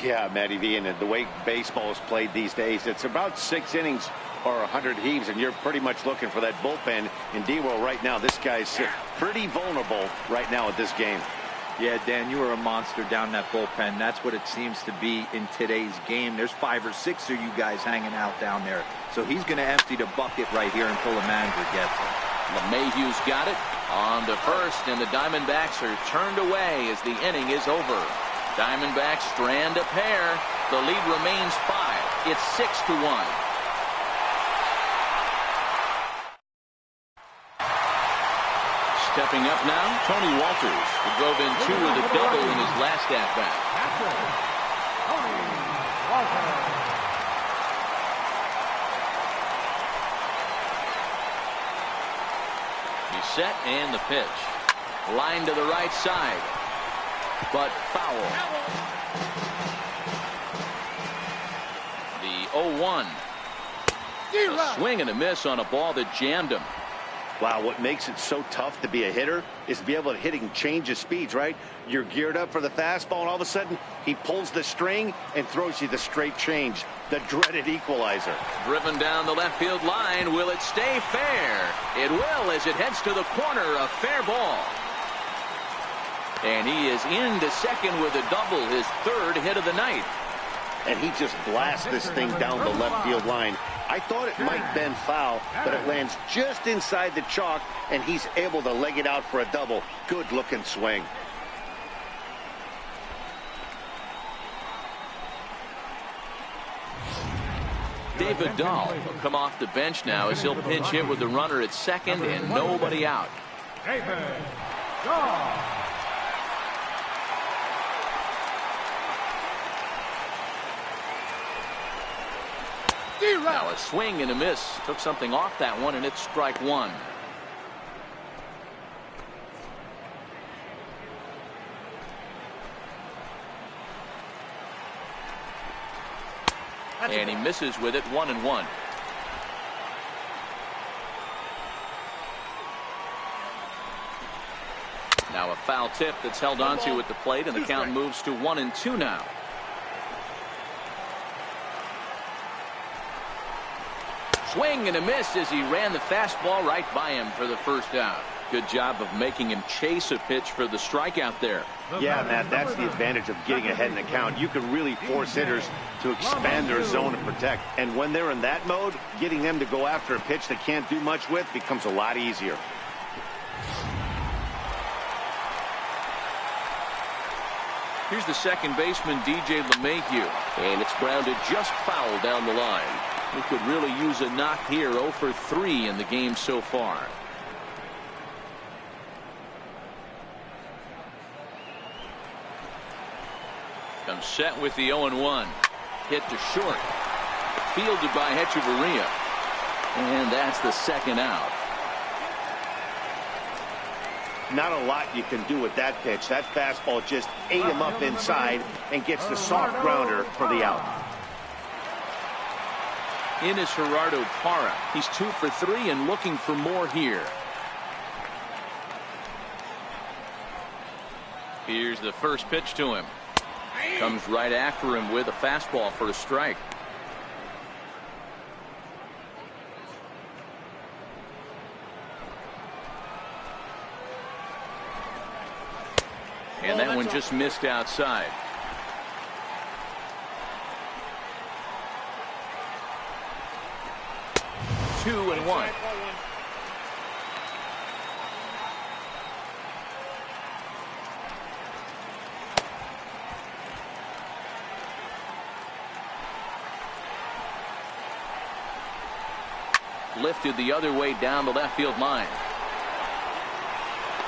Yeah, Matty V, and the way baseball is played these days, it's about 6 innings or 100 heaves, and you're pretty much looking for that bullpen. In D-World right now, this guy's pretty vulnerable right now at this game.
Yeah, Dan, you are a monster down that bullpen. That's what it seems to be in today's game. There's 5 or 6 of you guys hanging out down there. So he's going to empty the bucket right here until the manager gets him.
LeMahieu's got it on to first, and the Diamondbacks are turned away as the inning is over. Diamondbacks strand a pair. The lead remains 5. It's 6-1. Stepping up now, Tony Walters, who drove in 2 with a double in his last at-bat.
Tony Walters.
He's set, and the pitch. Line to the right side, but foul. The 0-1. A swing and a miss on a ball that jammed him.
Wow, what makes it so tough to be a hitter is to be able to hit and change his speeds, right? You're geared up for the fastball, and all of a sudden, he pulls the string and throws you the straight change, the dreaded equalizer.
Driven down the left field line. Will it stay fair? It will as it heads to the corner. A fair ball. And he is into second with a double, his 3rd hit of the night.
And he just blasts this thing down the left field line. I thought it might bend foul, but it lands just inside the chalk, and he's able to leg it out for a double. Good looking swing.
David Dahl will come off the bench now as he'll pinch hit with the runner at second and nobody out.
David Dahl.
Now a swing and a miss. Took something off that one, and it's strike one. And he misses with it, 1-1. Now a foul tip that's held onto at the plate, and the count moves to 1-2 now. Swing and a miss as he ran the fastball right by him for the first out. Good job of making him chase a pitch for the strikeout there.
Yeah, Matt, that's the advantage of getting ahead in the count. You can really force hitters to expand their zone and protect. And when they're in that mode, getting them to go after a pitch they can't do much with becomes a lot easier.
Here's the second baseman, DJ LeMahieu. And it's grounded just foul down the line. He could really use a knock here. 0 for 3 in the game so far. Comes set with the 0-1. Hit to short. Fielded by Hechavarria. And that's the second out.
Not a lot you can do with that pitch. That fastball just ate him up inside and gets the soft grounder for the out.
In is Gerardo Parra. He's 2 for 3 and looking for more here. Here's the first pitch to him. Comes right after him with a fastball for a strike. And that one just missed outside. Two and one. Lifted the other way down the left field line.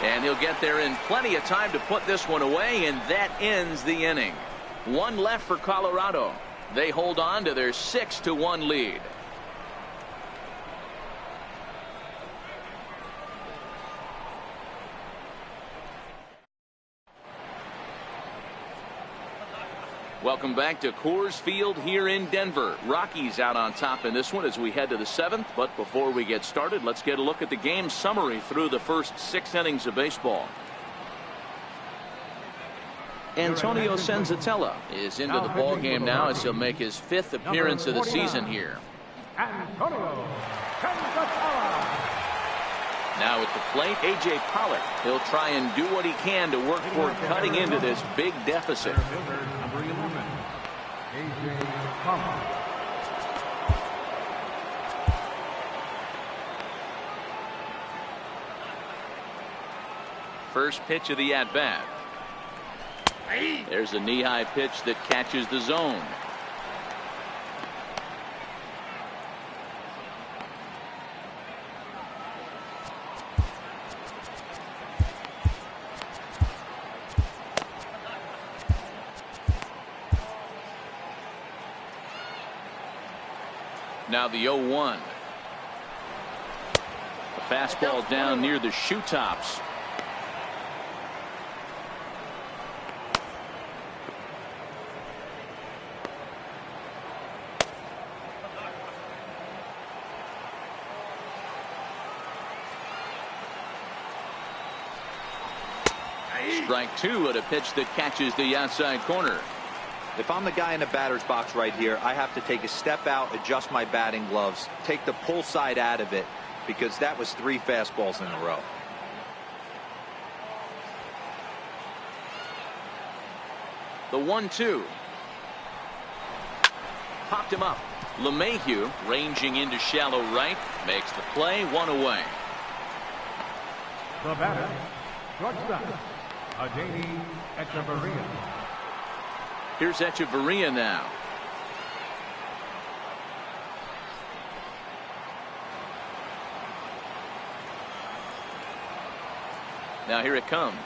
And he'll get there in plenty of time to put this one away, and that ends the inning. One left for Colorado. They hold on to their 6-1 lead. Welcome back to Coors Field here in Denver. Rockies out on top in this one as we head to the 7th. But before we get started, let's get a look at the game summary through the first 6 innings of baseball. Antonio Senzatella is into the ball game now as he'll make his 5th appearance of the season here.
Antonio Senzatella.
Now at the plate, A.J. Pollock. He'll try and do what he can to work toward cutting into this big deficit.
Number 11, A.J. Pollock.
First pitch of the at-bat. There's a knee-high pitch that catches the zone. Now the 0-1. A fastball down near the shoe tops. Strike 2 at a pitch that catches the outside corner.
If I'm the guy in the batter's box right here, I have to take a step out, adjust my batting gloves, take the pull side out of it, because that was 3 fastballs in a row.
The 1-2. Popped him up. LeMahieu ranging into shallow right, makes the play, 1 away.
The batter, shortstop, Adeiny Hechavarria.
Here's Hechavarria now. Now here it comes.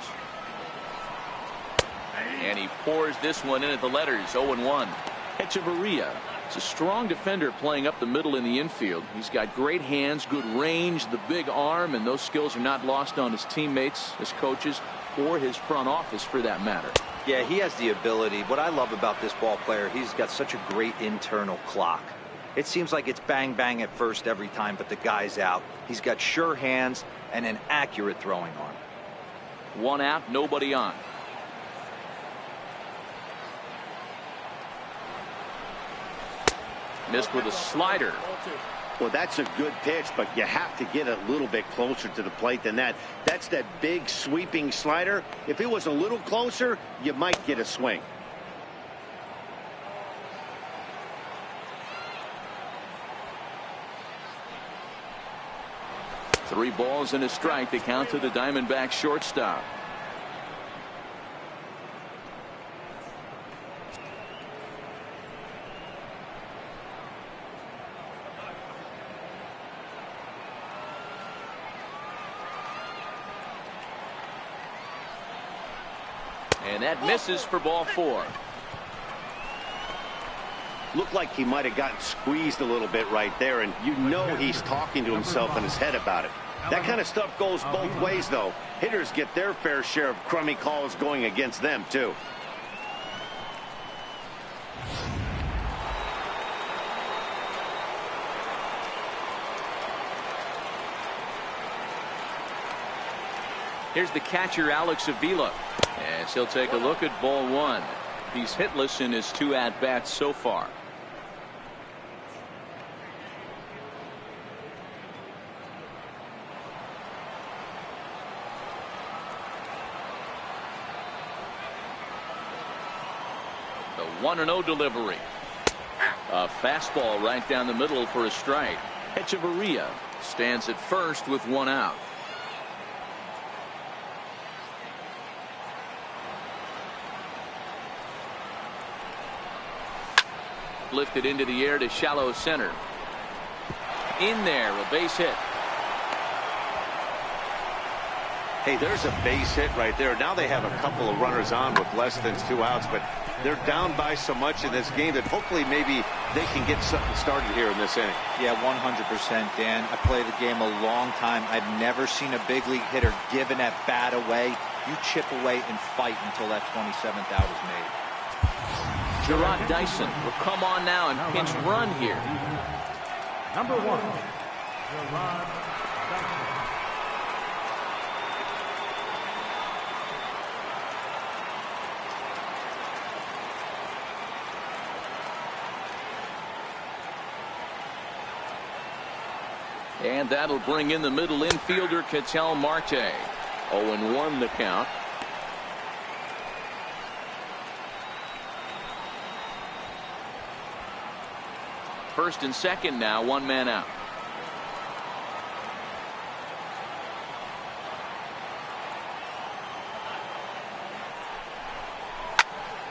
And he pours this one in at the letters. 0-1. Hechavarria It's a strong defender playing up the middle in the infield. He's got great hands, good range, the big arm, and those skills are not lost on his teammates, his coaches, or his front office for that matter.
Yeah, he has the ability. What I love about this ball player, he's got such a great internal clock. It seems like it's bang bang at first every time, but the guy's out. He's got sure hands and an accurate throwing arm.
One out, nobody on. Missed with a slider.
Well, that's a good pitch, but you have to get a little bit closer to the plate than that. That's that big sweeping slider. If it was a little closer, you might get a swing.
Three balls and a strike to count to the Diamondbacks shortstop. And that misses for ball four.
Looked like he might have gotten squeezed a little bit right there, and you know he's talking to himself in his head about it. That kind of stuff goes both ways, though. Hitters get their fair share of crummy calls going against them, too.
Here's the catcher, Alex Avila, as he'll take a look at ball one. He's hitless in his two at-bats so far. The 1-0 delivery. A fastball right down the middle for a strike. Echeverria stands at first with one out. Lifted into the air to shallow center. In there, a base hit.
Hey, there's a base hit right there. Now they have a couple of runners on with less than 2 outs, but they're down by so much in this game that hopefully maybe they can get something started here in this inning.
Yeah, 100%, Dan. I played the game a long time. I've never seen a big league hitter give an at-bat away. You chip away and fight until that 27th out is made.
Gerard Dyson will come on now and pinch run here.
Number one, Gerard Dyson.
And that'll bring in the middle infielder, Ketel Marte. 0-1 the count. First and second now, one man out.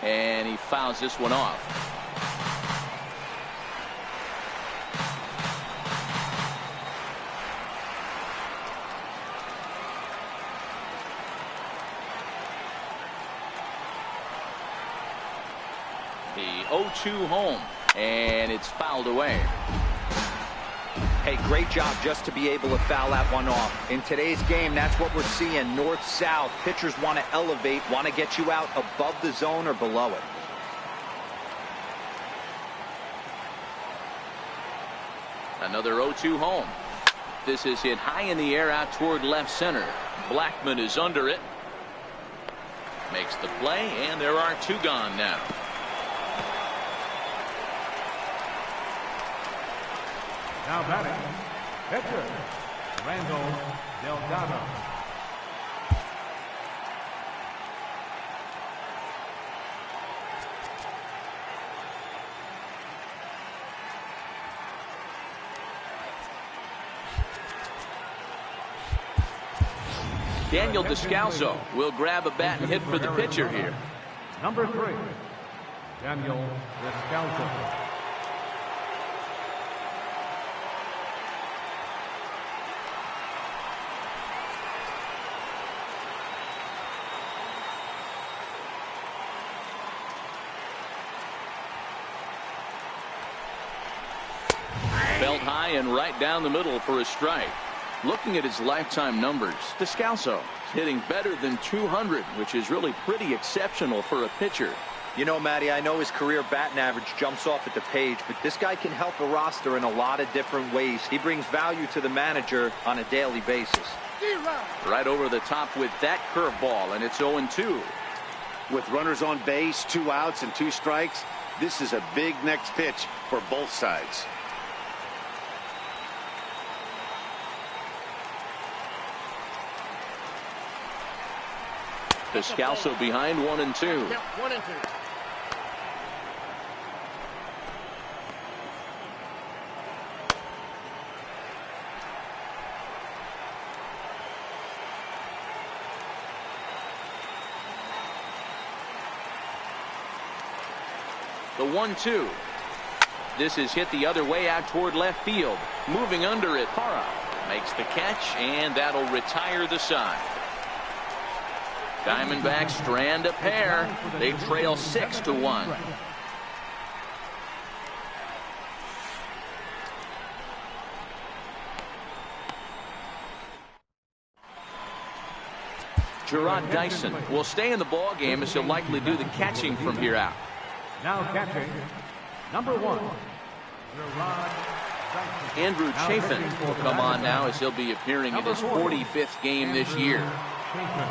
And he fouls this one off. The 0-2 home. And it's fouled away.
Hey, great job just to be able to foul that one off. In today's game, that's what we're seeing. North-south. Pitchers want to elevate, want to get you out above the zone or below it.
Another 0-2 home. This is hit high in the air out toward left center. Blackman is under it. Makes the play, and there are two gone now.
Now batting, pitcher, Randall Delgado.
Daniel Descalso will grab a bat and hit for the pitcher here.
Number 3, Daniel Descalso.
Held high and right down the middle for a strike. Looking at his lifetime numbers, Descalso is hitting better than 200, which is really pretty exceptional for a pitcher.
You know, Matty, I know his career batting average jumps off at the page, but this guy can help a roster in a lot of different ways. He brings value to the manager on a daily basis.
Right over the top with that curveball, and it's 0-2.
With runners on base, 2 outs and 2 strikes, this is a big next pitch for both sides.
Descalso behind 1-2.
Yep, 1-2.
The 1-2. This is hit the other way out toward left field. Moving under it. Parra makes the catch, and that'll retire the side. Diamondbacks strand a pair. They trail 6-1. Gerard Dyson will stay in the ball game as he'll likely do the catching from here out.
Now catching, number 1, Gerard Dyson.
Andrew Chafin will come on now as he'll be appearing in his 45th game this year.
Chafin.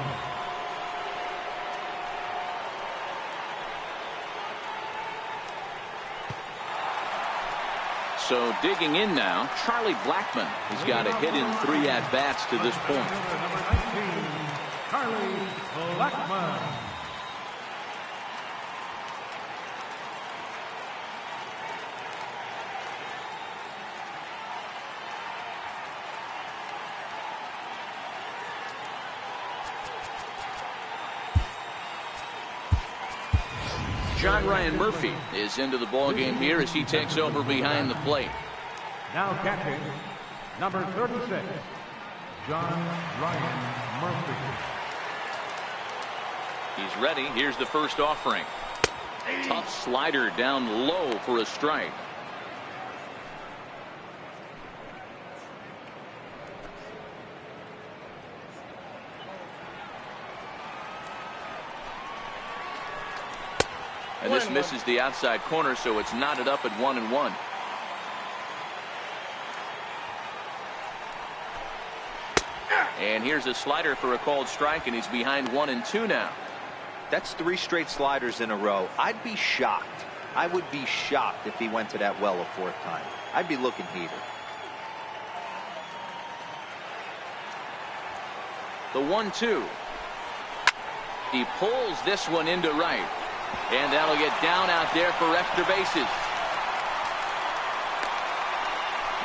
So digging in now, Charlie Blackmon has got a hit in 3 at-bats to this point.
Number 19, Charlie Blackmon.
John Ryan Murphy is into the ballgame here as he takes over behind the plate.
Now catching, number 36, John Ryan Murphy.
He's ready. Here's the first offering. Tough slider down low for a strike. And this misses the outside corner, so it's knotted up at 1-1. And here's a slider for a called strike, and he's behind 1-2 now.
That's 3 straight sliders in a row. I'd be shocked. I would be shocked if he went to that well a 4th time. I'd be looking heated.
The 1-2. He pulls this one into right. And that'll get down out there for extra bases.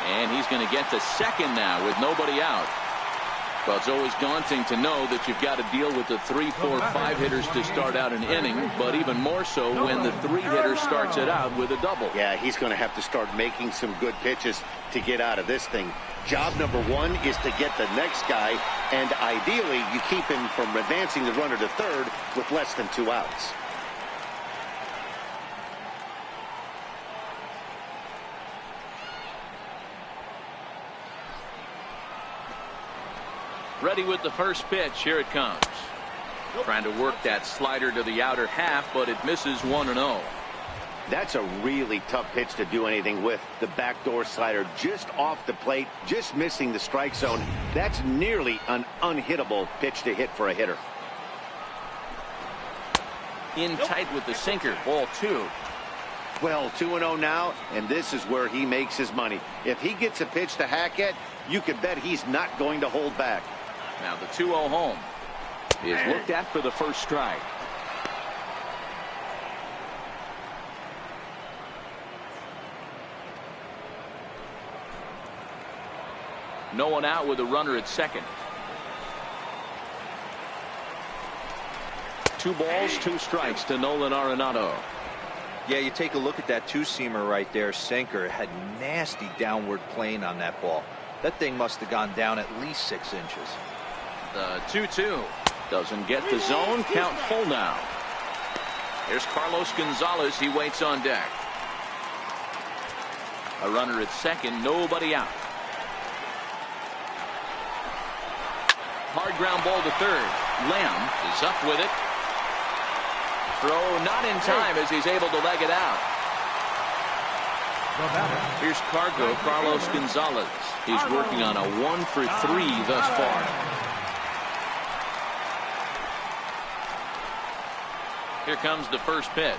And he's going to get to second now with nobody out. Well, it's always daunting to know that you've got to deal with the 3, 4, 5 hitters to start out an inning, but even more so when the 3 hitter starts it out with a double.
Yeah, he's going to have to start making some good pitches to get out of this thing. Job number 1 is to get the next guy, and ideally you keep him from advancing the runner to third with less than 2 outs.
Ready with the first pitch. Here it comes. Trying to work that slider to the outer half, but it misses 1-0.
That's a really tough pitch to do anything with. The backdoor slider just off the plate, just missing the strike zone. That's nearly an unhittable pitch to hit for a hitter.
In tight with the sinker. Ball 2.
Well, 2-0 now, and this is where he makes his money. If he gets a pitch to hack at, you can bet he's not going to hold back.
Now the 2-0 home is looked at for the first strike. No one out with a runner at second. 2 balls, 2 strikes to Nolan Arenado.
Yeah, you take a look at that 2-seamer right there. Sinker had nasty downward plane on that ball. That thing must have gone down at least 6 inches.
The 2-2 doesn't get the zone. Count full now. Here's Carlos Gonzalez. He waits on deck. A runner at second, nobody out. Hard ground ball to third. Lamb is up with it. Throw not in time as he's able to leg it out. Here's Carlos Gonzalez. He's working on a 1-for-3 thus far. Here comes the first pitch.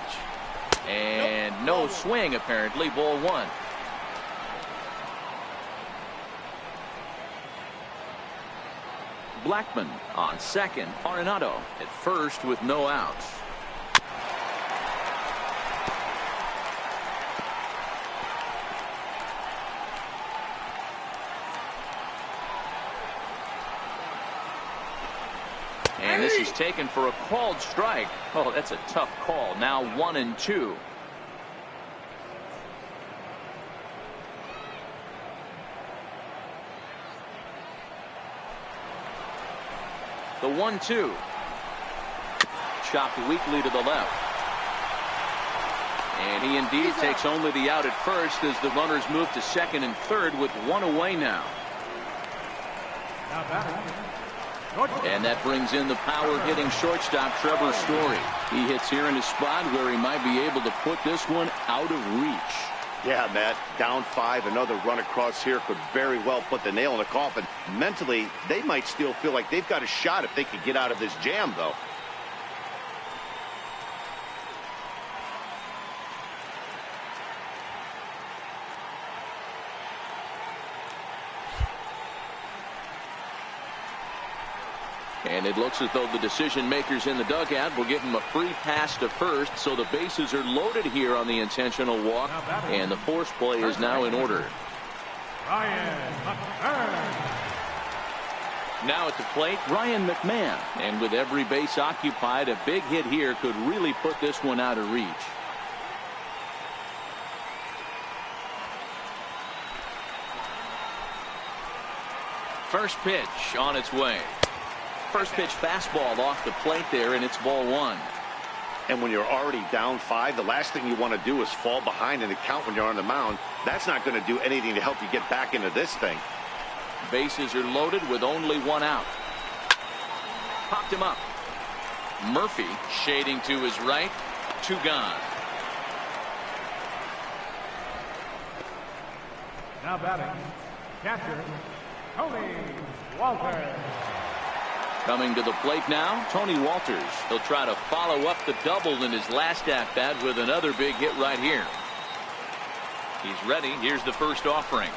And no swing, apparently. Ball one. Blackman on second. Arenado at first with no outs. And this is taken for a called strike. Oh, that's a tough call. Now 1-2. The 1-2. Chopped weakly to the left. And he indeed takes only the out at first as the runners move to second and third with one away now. And that brings in the power-hitting shortstop Trevor Story. He hits here in a spot where he might be able to put this one out of reach.
Yeah, Matt, down 5, another run across here could very well put the nail in the coffin. Mentally, they might still feel like they've got a shot if they could get out of this jam, though.
And it looks as though the decision makers in the dugout will give him a free pass to first, so the bases are loaded here on the intentional walk, and the force play is now in order. Now at the plate, Ryan McMahon, and with every base occupied, a big hit here could really put this one out of reach. First pitch on its way. First pitch fastball off the plate there, and it's ball one.
And when you're already down 5, the last thing you want to do is fall behind in the count when you're on the mound. That's not going to do anything to help you get back into this thing.
Bases are loaded with only one out. Popped him up. Murphy shading to his right. 2 gone.
Now batting, catcher Tony Walters.
Coming to the plate now, Tony Walters. He'll try to follow up the double in his last at-bat with another big hit right here. He's ready. Here's the first offering.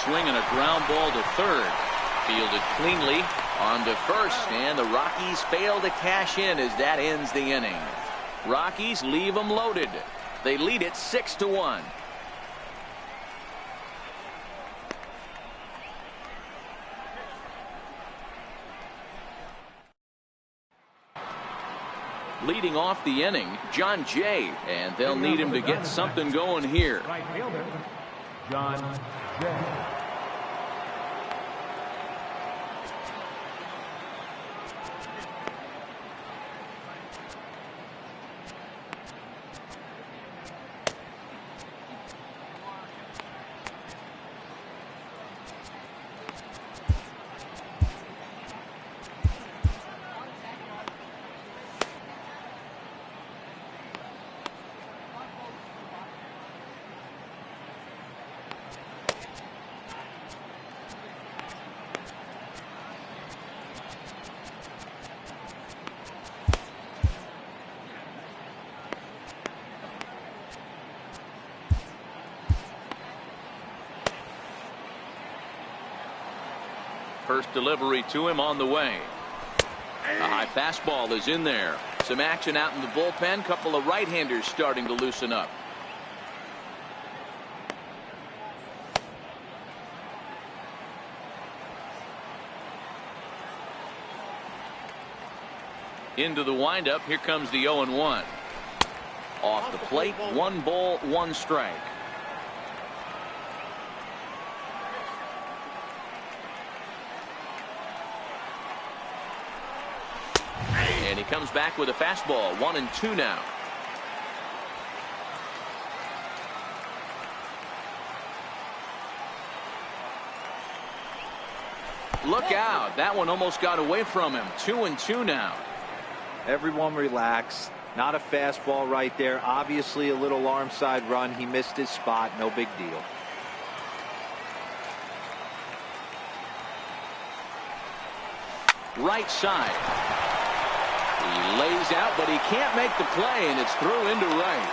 Swinging a ground ball to third. Fielded cleanly on to first, and the Rockies fail to cash in as that ends the inning. Rockies leave them loaded. They lead it 6-1. Leading off the inning, John Jay, and they'll need him to get something going here.
Right fielder, John Jay.
First delivery to him on the way. A high fastball is in there. Some action out in the bullpen. Couple of right-handers starting to loosen up. Into the windup. Here comes the 0-1. Off the plate. 1 ball, 1 strike. And he comes back with a fastball. 1-2 now. Look out. That one almost got away from him. 2-2 now.
Everyone relax. Not a fastball right there. Obviously a little arm side run. He missed his spot. No big deal.
Right side. He lays out, but he can't make the play, and it's through into right.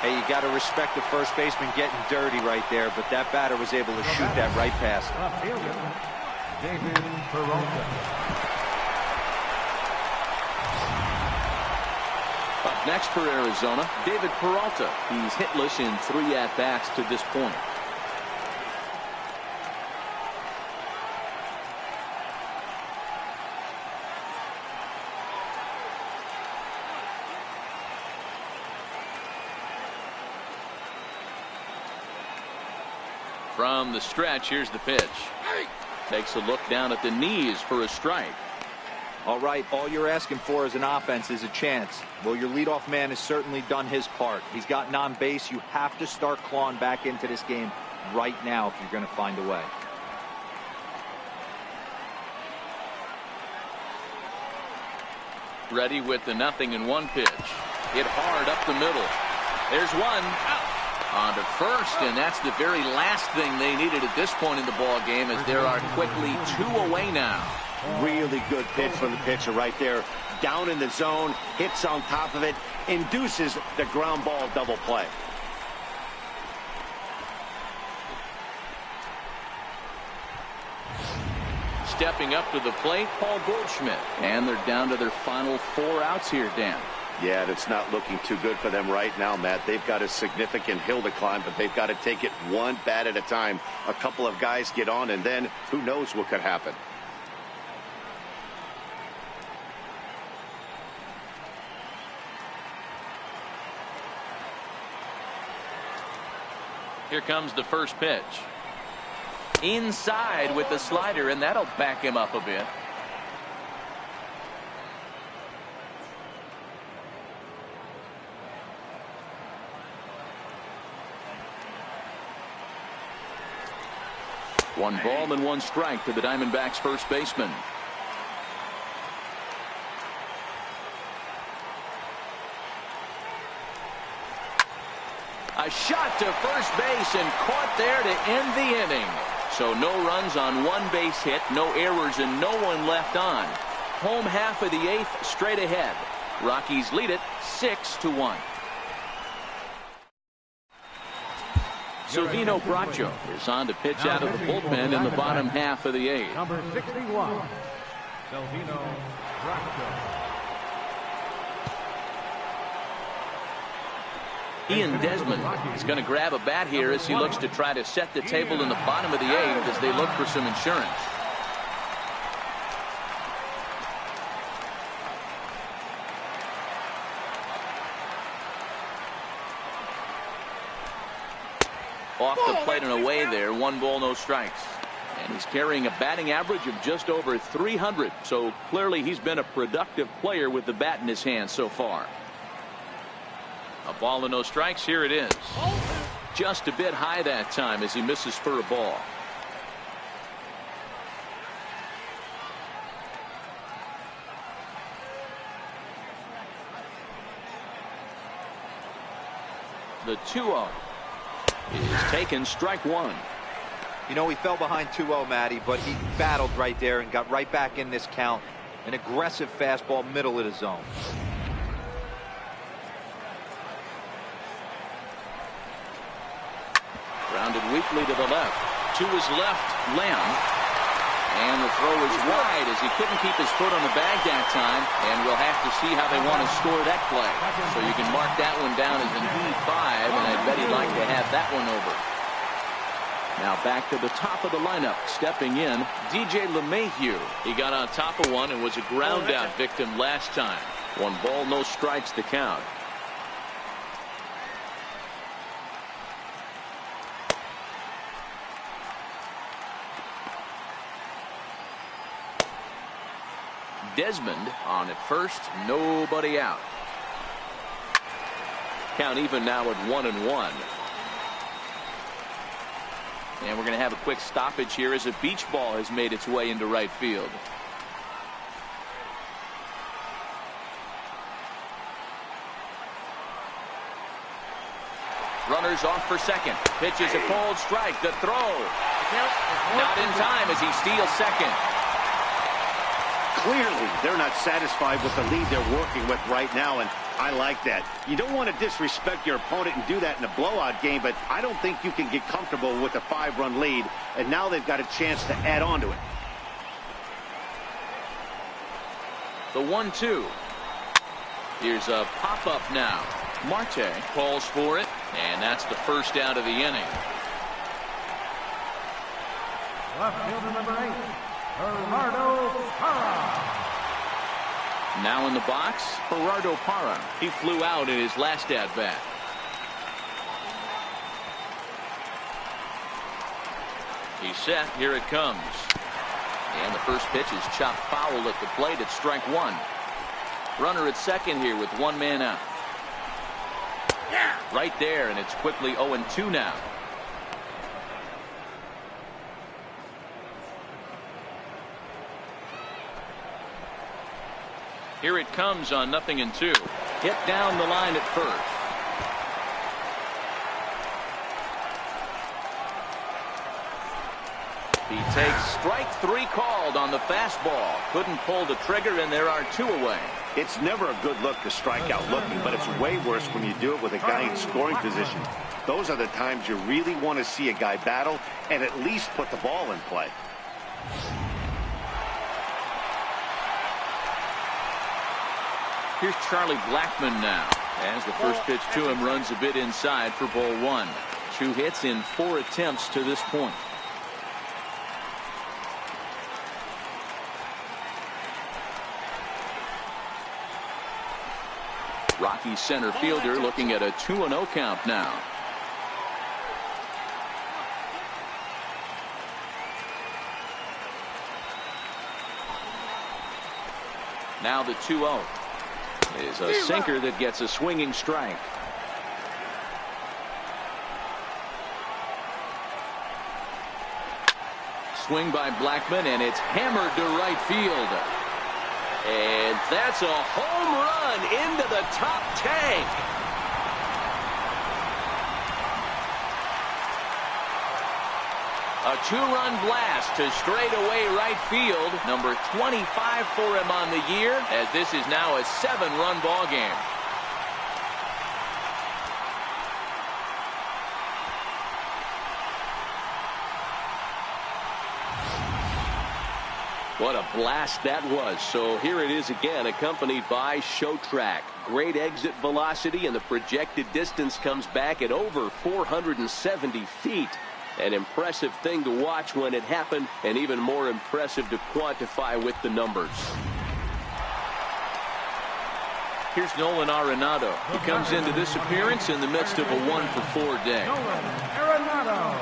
Hey, you got to respect the first baseman getting dirty right there, but that batter was able to shoot that right past him.
Left fielder, David Peralta.
Up next for Arizona, David Peralta. He's hitless in 3 at-bats to this point. From the stretch, here's the pitch. Takes a look down at the knees for a strike.
All right, all you're asking for as an offense is a chance. Well, your leadoff man has certainly done his part. He's gotten on base. You have to start clawing back into this game right now if you're going to find a way.
Ready with the 0-1 pitch. Hit hard up the middle. There's one. On to first, and that's the very last thing they needed at this point in the ball game, as there are quickly 2 away now.
Really good pitch from the pitcher right there. Down in the zone, hits on top of it, induces the ground ball double play.
Stepping up to the plate, Paul Goldschmidt. And they're down to their final 4 outs here, Dan.
Yeah, that's not looking too good for them right now, Matt. They've got a significant hill to climb, but they've got to take it one bat at a time. A couple of guys get on, and then who knows what could happen.
Here comes the first pitch. Inside with the slider, and that'll back him up a bit. One ball and 1 strike to the Diamondbacks first baseman. A shot to first base and caught there to end the inning. So no runs on 1 base hit, no errors, and no one left on. Home half of the 8th straight ahead. Rockies lead it 6-1. Silvino Bracho is on to pitch out of the bullpen in the bottom half of the 8th.
Number 61, Silvino Bracho.
Ian Desmond is going to grab a bat here as he looks to try to set the table in the bottom of the 8th as they look for some insurance. Off the plate and away there. 1 ball, no strikes. And he's carrying a batting average of just over 300. So clearly he's been a productive player with the bat in his hand so far. A ball and no strikes. Here it is. Just a bit high that time as he misses for a ball. The 2-0 is taken, strike 1.
You know, he fell behind 2-0, Matty, but he battled right there and got right back in this count. An aggressive fastball, middle of the zone.
Grounded weakly to the left. To his left, Lamb. And the throw is wide as he couldn't keep his foot on the bag that time. And we'll have to see how they want to score that play. So you can mark that one down as an E5, and I bet he'd like to have that one over. Now back to the top of the lineup. Stepping in, DJ LeMahieu. He got on top of one and was a ground out victim last time. 1 ball, no strikes to count. Desmond on at first, nobody out. Count even now at 1-1. And we're going to have a quick stoppage here as a beach ball has made its way into right field. Runners off for second. Pitch is a cold strike. The throw. Not in time as he steals second.
Clearly, they're not satisfied with the lead they're working with right now, and I like that. You don't want to disrespect your opponent and do that in a blowout game, but I don't think you can get comfortable with a 5-run lead, and now they've got a chance to add on to it.
The 1-2. Here's a pop-up now. Marte calls for it, and that's the first out of the inning.
Left fielder number 8, Gerardo Parra.
Now in the box, Gerardo Parra. He flew out in his last at-bat. He's set. Here it comes. And the first pitch is chopped foul at the plate. It's strike one. Runner at second here with one man out. Right there, and it's quickly 0-2 now. Here it comes on 0-2. Hit down the line at first. He takes strike three called on the fastball. Couldn't pull the trigger, and there are two away.
It's never a good look to strike out looking, but it's way worse when you do it with a guy in scoring position. Those are the times you really want to see a guy battle and at least put the ball in play.
Here's Charlie Blackmon now, as the first pitch to him runs a bit inside for ball one. 2 hits in 4 attempts to this point. Rockies center fielder looking at a 2-0 count now. Now the 2-0 is a sinker that gets a swinging strike. Swing by Blackmon, and it's hammered to right field. And that's a home run into the top tank. A 2-run blast to straightaway right field. Number 25 for him on the year, as this is now a 7-run ball game. What a blast that was. So here it is again, accompanied by show track. Great exit velocity, and the projected distance comes back at over 470 feet. An impressive thing to watch when it happened, and even more impressive to quantify with the numbers. Here's Nolan Arenado. He comes into this appearance in the midst of a 1-for-4 day.
Nolan Arenado.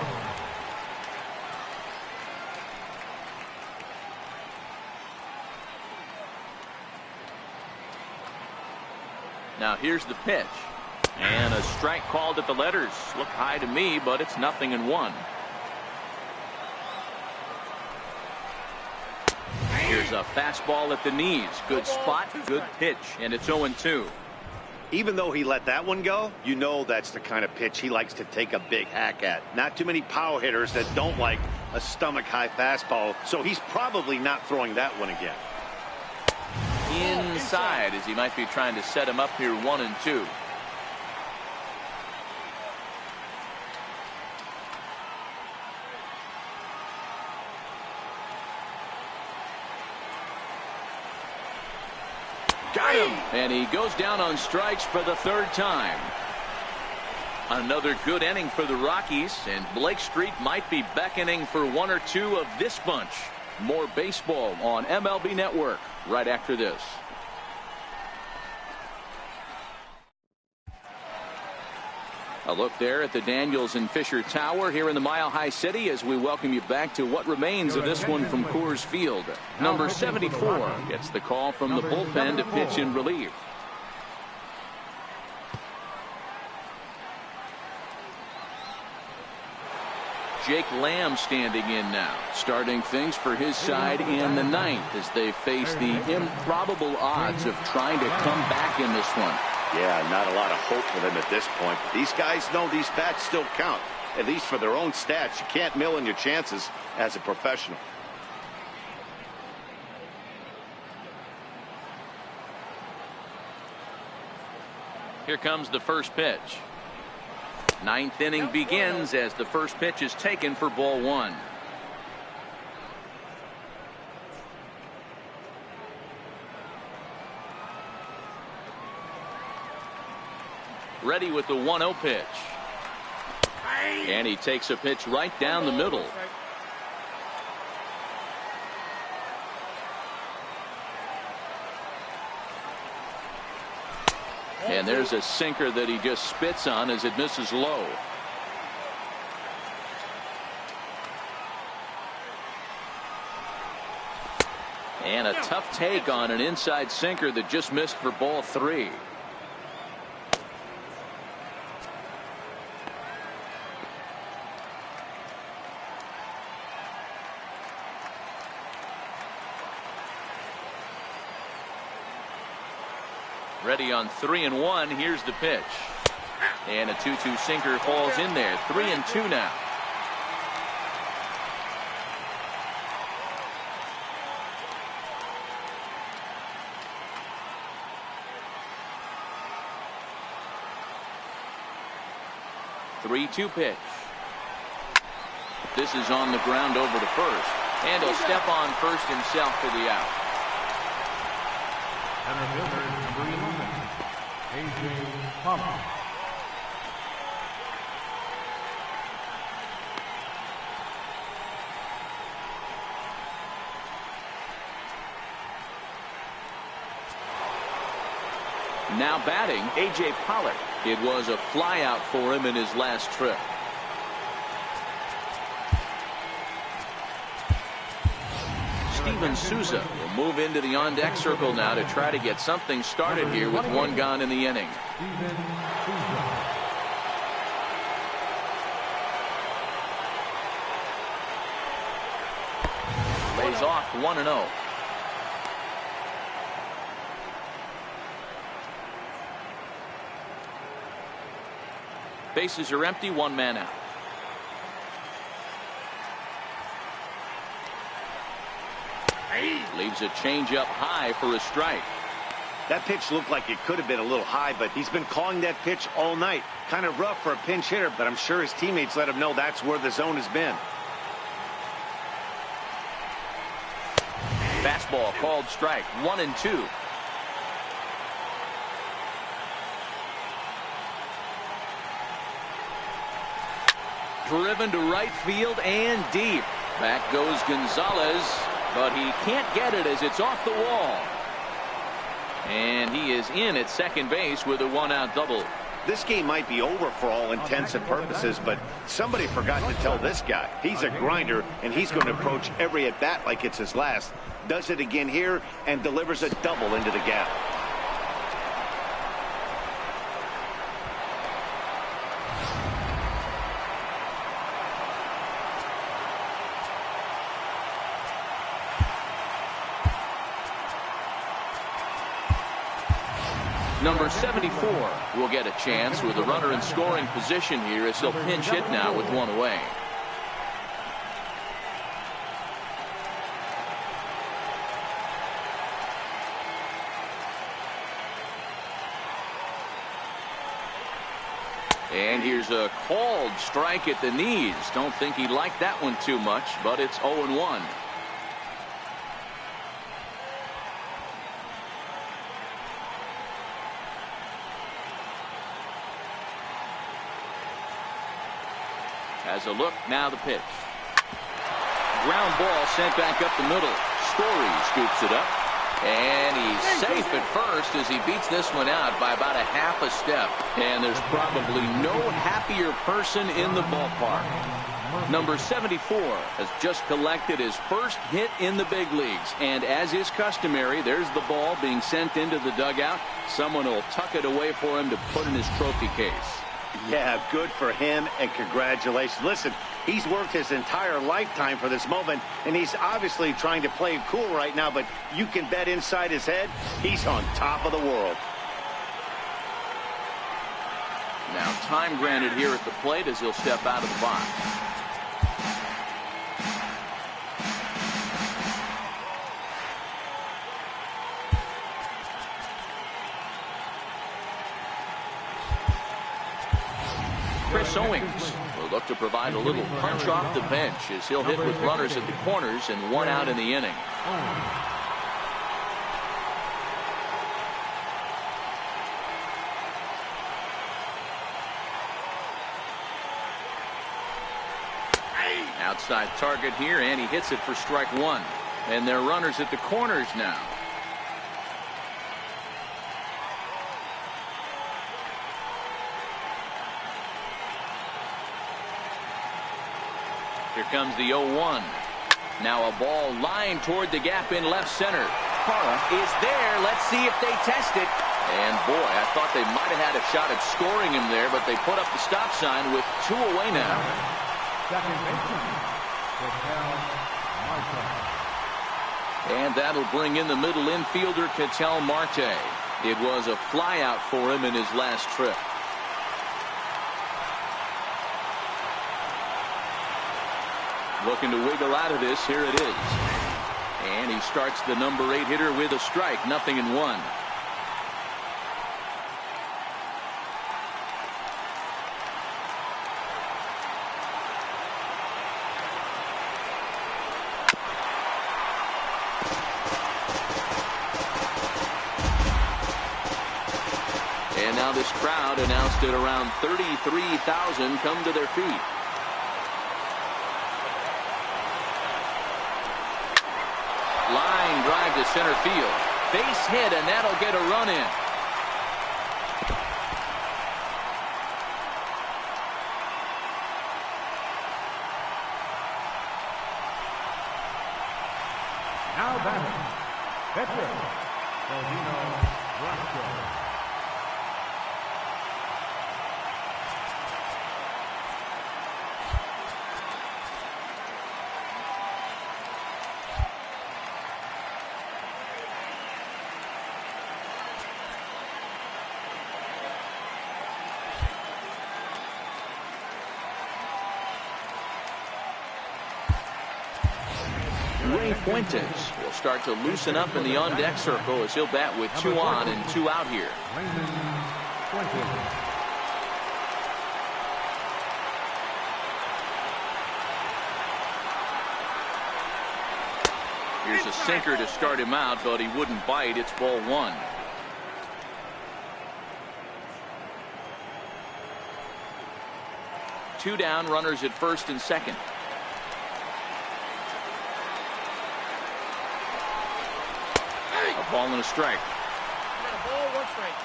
Now here's the pitch. And a strike called at the letters. Look high to me, but it's 0-1. Here's a fastball at the knees. Good spot, good pitch, and it's 0-2.
Even though he let that one go, you know that's the kind of pitch he likes to take a big hack at. Not too many power hitters that don't like a stomach-high fastball, so he's probably not throwing that one again.
Inside, as he might be trying to set him up here 1-2.
Got him!
And he goes down on strikes for the 3rd time. Another good inning for the Rockies, and Blake Street might be beckoning for 1 or 2 of this bunch. More baseball on MLB Network right after this. A look there at the Daniels and Fisher Tower here in the Mile High City as we welcome you back to what remains of this one from Coors Field. Number 74 gets the call from the bullpen to pitch in relief. Jake Lamb standing in now, starting things for his side in the ninth as they face the improbable odds of trying to come back in this one.
Yeah, not a lot of hope for them at this point. These guys know these bats still count, at least for their own stats. You can't mill in your chances as a professional.
Here comes the first pitch. Ninth inning begins as the first pitch is taken for ball one. Ready with the 1-0 pitch. And he takes a pitch right down the middle. And there's a sinker that he just spits on as it misses low. And a tough take on an inside sinker that just missed for ball three. Ready on 3-1. Here's the pitch. And a 2-2 sinker falls in there. 3-2 now. Three-two pitch. This is on the ground over to first. And he'll step on first himself for the out.
Center fielder is number 11, A.J. Thomas.
Now batting, A.J. Pollard. It was a flyout for him in his last trip. Steven Souza will move into the on-deck circle now to try to get something started here with one gone in the inning. Lays off 1-0. Bases are empty, one man out. Leaves a changeup high for a strike.
That pitch looked like it could have been a little high, but he's been calling that pitch all night. Kind of rough for a pinch hitter, but I'm sure his teammates let him know that's where the zone has been.
Fastball called strike. 1-2. Driven to right field and deep. Back goes Gonzalez, but he can't get it as it's off the wall. And he is in at second base with a one-out double.
This game might be over for all intents and purposes, but somebody forgot to tell this guy. He's a grinder, and he's going to approach every at-bat like it's his last. Does it again here and delivers a double into the gap.
Number 74 will get a chance with a runner in scoring position here as he'll pinch hit now with one away. And here's a called strike at the knees. Don't think he liked that one too much, but it's 0-1. Has a look, now the pitch. Ground ball sent back up the middle. Story scoops it up. And he's safe at first as he beats this one out by about a half a step. And there's probably no happier person in the ballpark. Number 74 has just collected his first hit in the big leagues. And as is customary, there's the ball being sent into the dugout. Someone will tuck it away for him to put in his trophy case.
Yeah, good for him, and congratulations. Listen, He's worked his entire lifetime for this moment, and he's obviously trying to play it cool right now, but you can bet inside his head, he's on top of the world.
Now time granted here at the plate as he'll step out of the box. Chris Owings will look to provide a little punch off the bench as he'll hit with runners at the corners and 1 out in the inning. Outside target here, and he hits it for strike 1. And they're runners at the corners now. Here comes the 0-1. Now a ball lined toward the gap in left center. Parra is there. Let's see if they test it. And boy, I thought they might have had a shot at scoring him there, but they put up the stop sign with 2 away now.
Second baseman,
And that'll bring in the middle infielder, Ketel Marte. It was a flyout for him in his last trip. Looking to wiggle out of this. Here it is. And he starts the number 8 hitter with a strike. 0-1. And now this crowd, announced at around 33,000, come to their feet. Line drive to center field. Base hit, and that'll get a run in.
now batting, pitcher, Roscoe.
Fuentes will start to loosen up in the on-deck circle as he'll bat with 2 on and 2 out here. Here's a sinker to start him out, but he wouldn't bite. It's ball 1. Two down, runners at first and second. Ball and a strike.
Ball, 1 strike.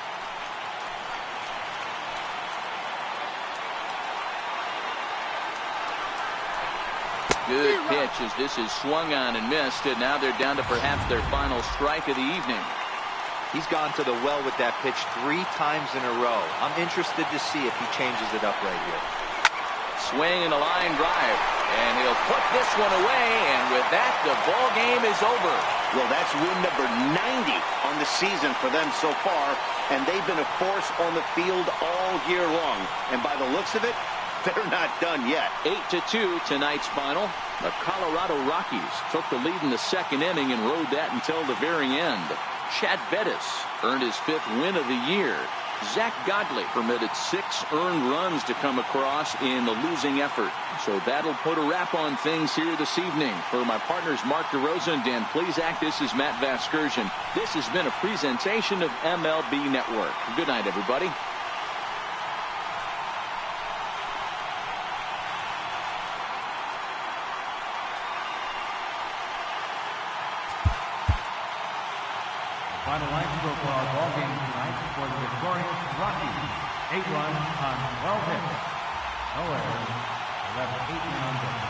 Good pitch as this is swung on and missed, and now they're down to perhaps their final strike of the evening.
He's gone to the well with that pitch 3 times in a row. I'm interested to see if he changes it up right here.
Swing and a line drive, and he'll put this one away, and with that, the ball game is over.
Well, that's win number 90 on the season for them so far, and they've been a force on the field all year long. And by the looks of it, they're not done yet.
8-2 tonight's final. The Colorado Rockies took the lead in the second inning and rode that until the very end. Chad Bettis earned his 5th win of the year. Zach Godley permitted 6 earned runs to come across in the losing effort. So that'll put a wrap on things here this evening. For my partners Mark DeRosa and Dan Plezak, this is Matt Vasgersian. This has been a presentation of MLB Network. Good night, everybody.
Final line score for our ball game tonight for the victorious Rockies. 8 runs on 12 hits. No errors. Left 8 men on base.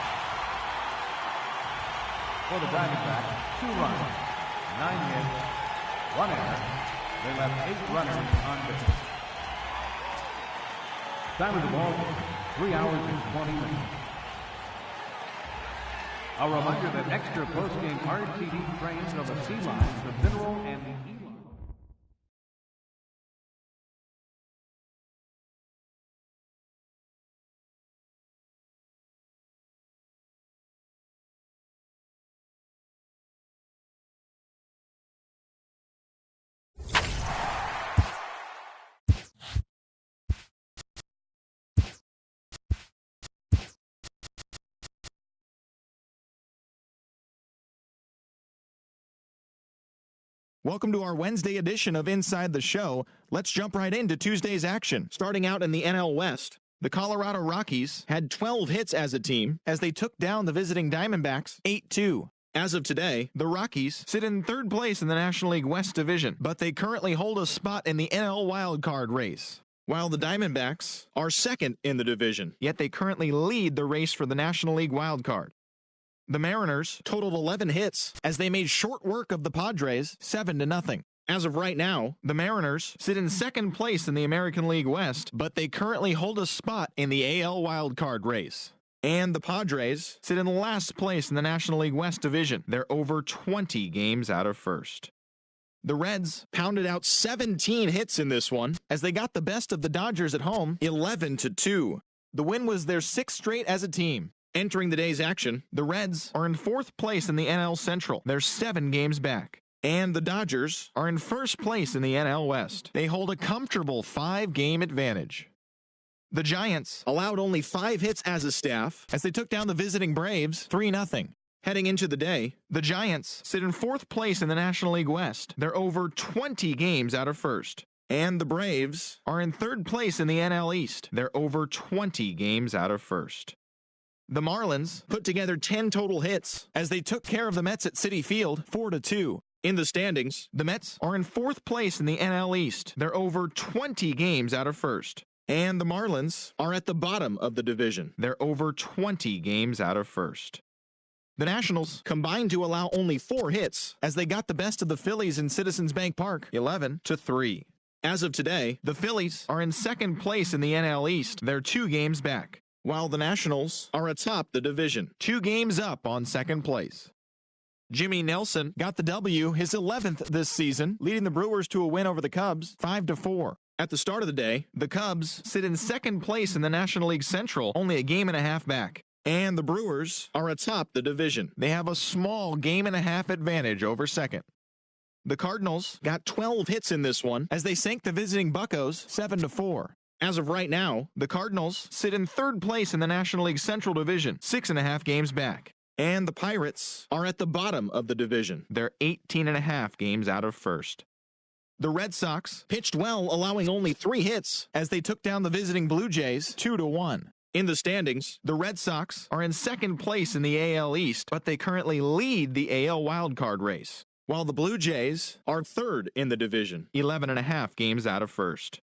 For the Diamondbacks, 2 runs, 9 hits, 1 error. They left 8 runners on base. Time of the ball, 3 hours and 20 minutes. A reminder that extra post-game RTD trains on the C line, the mineral, and the E line.
Welcome to our Wednesday edition of Inside the Show. Let's jump right into Tuesday's action. Starting out in the NL West, the Colorado Rockies had 12 hits as a team as they took down the visiting Diamondbacks 8-2. As of today, the Rockies sit in third place in the National League West Division, but they currently hold a spot in the NL wildcard race. While the Diamondbacks are second in the division, yet they currently lead the race for the National League wildcard. The Mariners totaled 11 hits as they made short work of the Padres 7-0. As of right now, the Mariners sit in second place in the American League West, but they currently hold a spot in the AL wildcard race. And the Padres sit in last place in the National League West Division. They're over 20 games out of first. The Reds pounded out 17 hits in this one as they got the best of the Dodgers at home 11-2. The win was their sixth straight as a team. Entering the day's action, the Reds are in fourth place in the NL Central. They're 7 games back. And the Dodgers are in first place in the NL West. They hold a comfortable 5-game advantage. The Giants allowed only 5 hits as a staff as they took down the visiting Braves 3-0. Heading into the day, the Giants sit in fourth place in the National League West. They're over 20 games out of first. And the Braves are in third place in the NL East. They're over 20 games out of first. The Marlins put together 10 total hits as they took care of the Mets at Citi Field 4-2. In the standings, the Mets are in fourth place in the NL East. They're over 20 games out of first. And the Marlins are at the bottom of the division. They're over 20 games out of first. The Nationals combined to allow only 4 hits as they got the best of the Phillies in Citizens Bank Park 11-3. As of today, the Phillies are in second place in the NL East. They're 2 games back, while the Nationals are atop the division, 2 games up on second place. Jimmy Nelson got the W, his 11th this season, leading the Brewers to a win over the Cubs 5-4. At the start of the day, the Cubs sit in second place in the National League Central, only a game and a half back. And the Brewers are atop the division. They have a small game and a half advantage over second. The Cardinals got 12 hits in this one as they sank the visiting Buccos 7-4. As of right now, the Cardinals sit in third place in the National League Central Division, 6.5 games back. And the Pirates are at the bottom of the division. They're 18.5 games out of first. The Red Sox pitched well, allowing only 3 hits as they took down the visiting Blue Jays 2-1. In the standings, the Red Sox are in second place in the AL East, but they currently lead the AL wildcard race, while the Blue Jays are third in the division, 11.5 games out of first.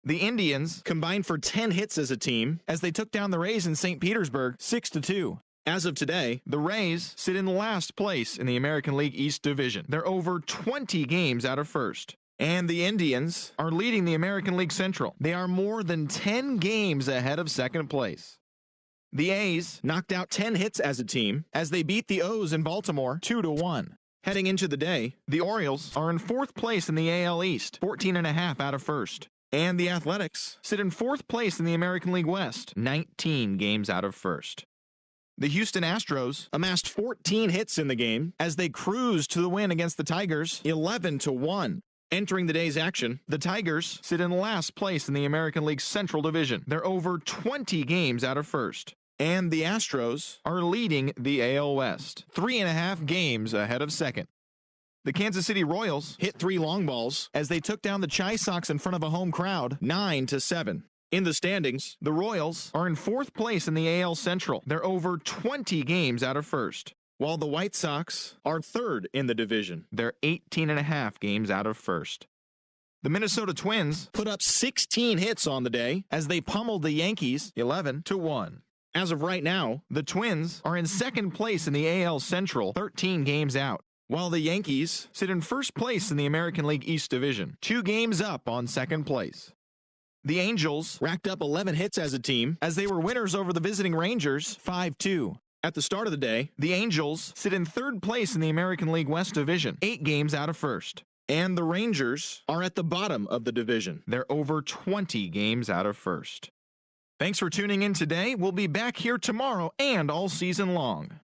The Indians combined for 10 hits as a team as they took down the Rays in St. Petersburg 6-2. As of today, the Rays sit in last place in the American League East Division. They're over 20 games out of first. And the Indians are leading the American League Central. They are more than 10 games ahead of second place. The A's knocked out 10 hits as a team as they beat the O's in Baltimore 2-1. Heading into the day, the Orioles are in fourth place in the AL East, 14.5 out of first. And the Athletics sit in fourth place in the American League West, 19 games out of first. The Houston Astros amassed 14 hits in the game as they cruised to the win against the Tigers 11-1. Entering the day's action, the Tigers sit in last place in the American League Central Division. They're over 20 games out of first. And the Astros are leading the AL West, 3.5 games ahead of second. The Kansas City Royals hit 3 long balls as they took down the Chi Sox in front of a home crowd 9-7. In the standings, the Royals are in fourth place in the AL Central. They're over 20 games out of first, while the White Sox are third in the division. They're 18.5 games out of first. The Minnesota Twins put up 16 hits on the day as they pummeled the Yankees 11-1. As of right now, the Twins are in second place in the AL Central, 13 games out, while the Yankees sit in first place in the American League East Division, 2 games up on second place. The Angels racked up 11 hits as a team as they were winners over the visiting Rangers 5-2. At the start of the day, the Angels sit in third place in the American League West Division, 8 games out of first. And the Rangers are at the bottom of the division. They're over 20 games out of first. Thanks for tuning in today. We'll be back here tomorrow and all season long.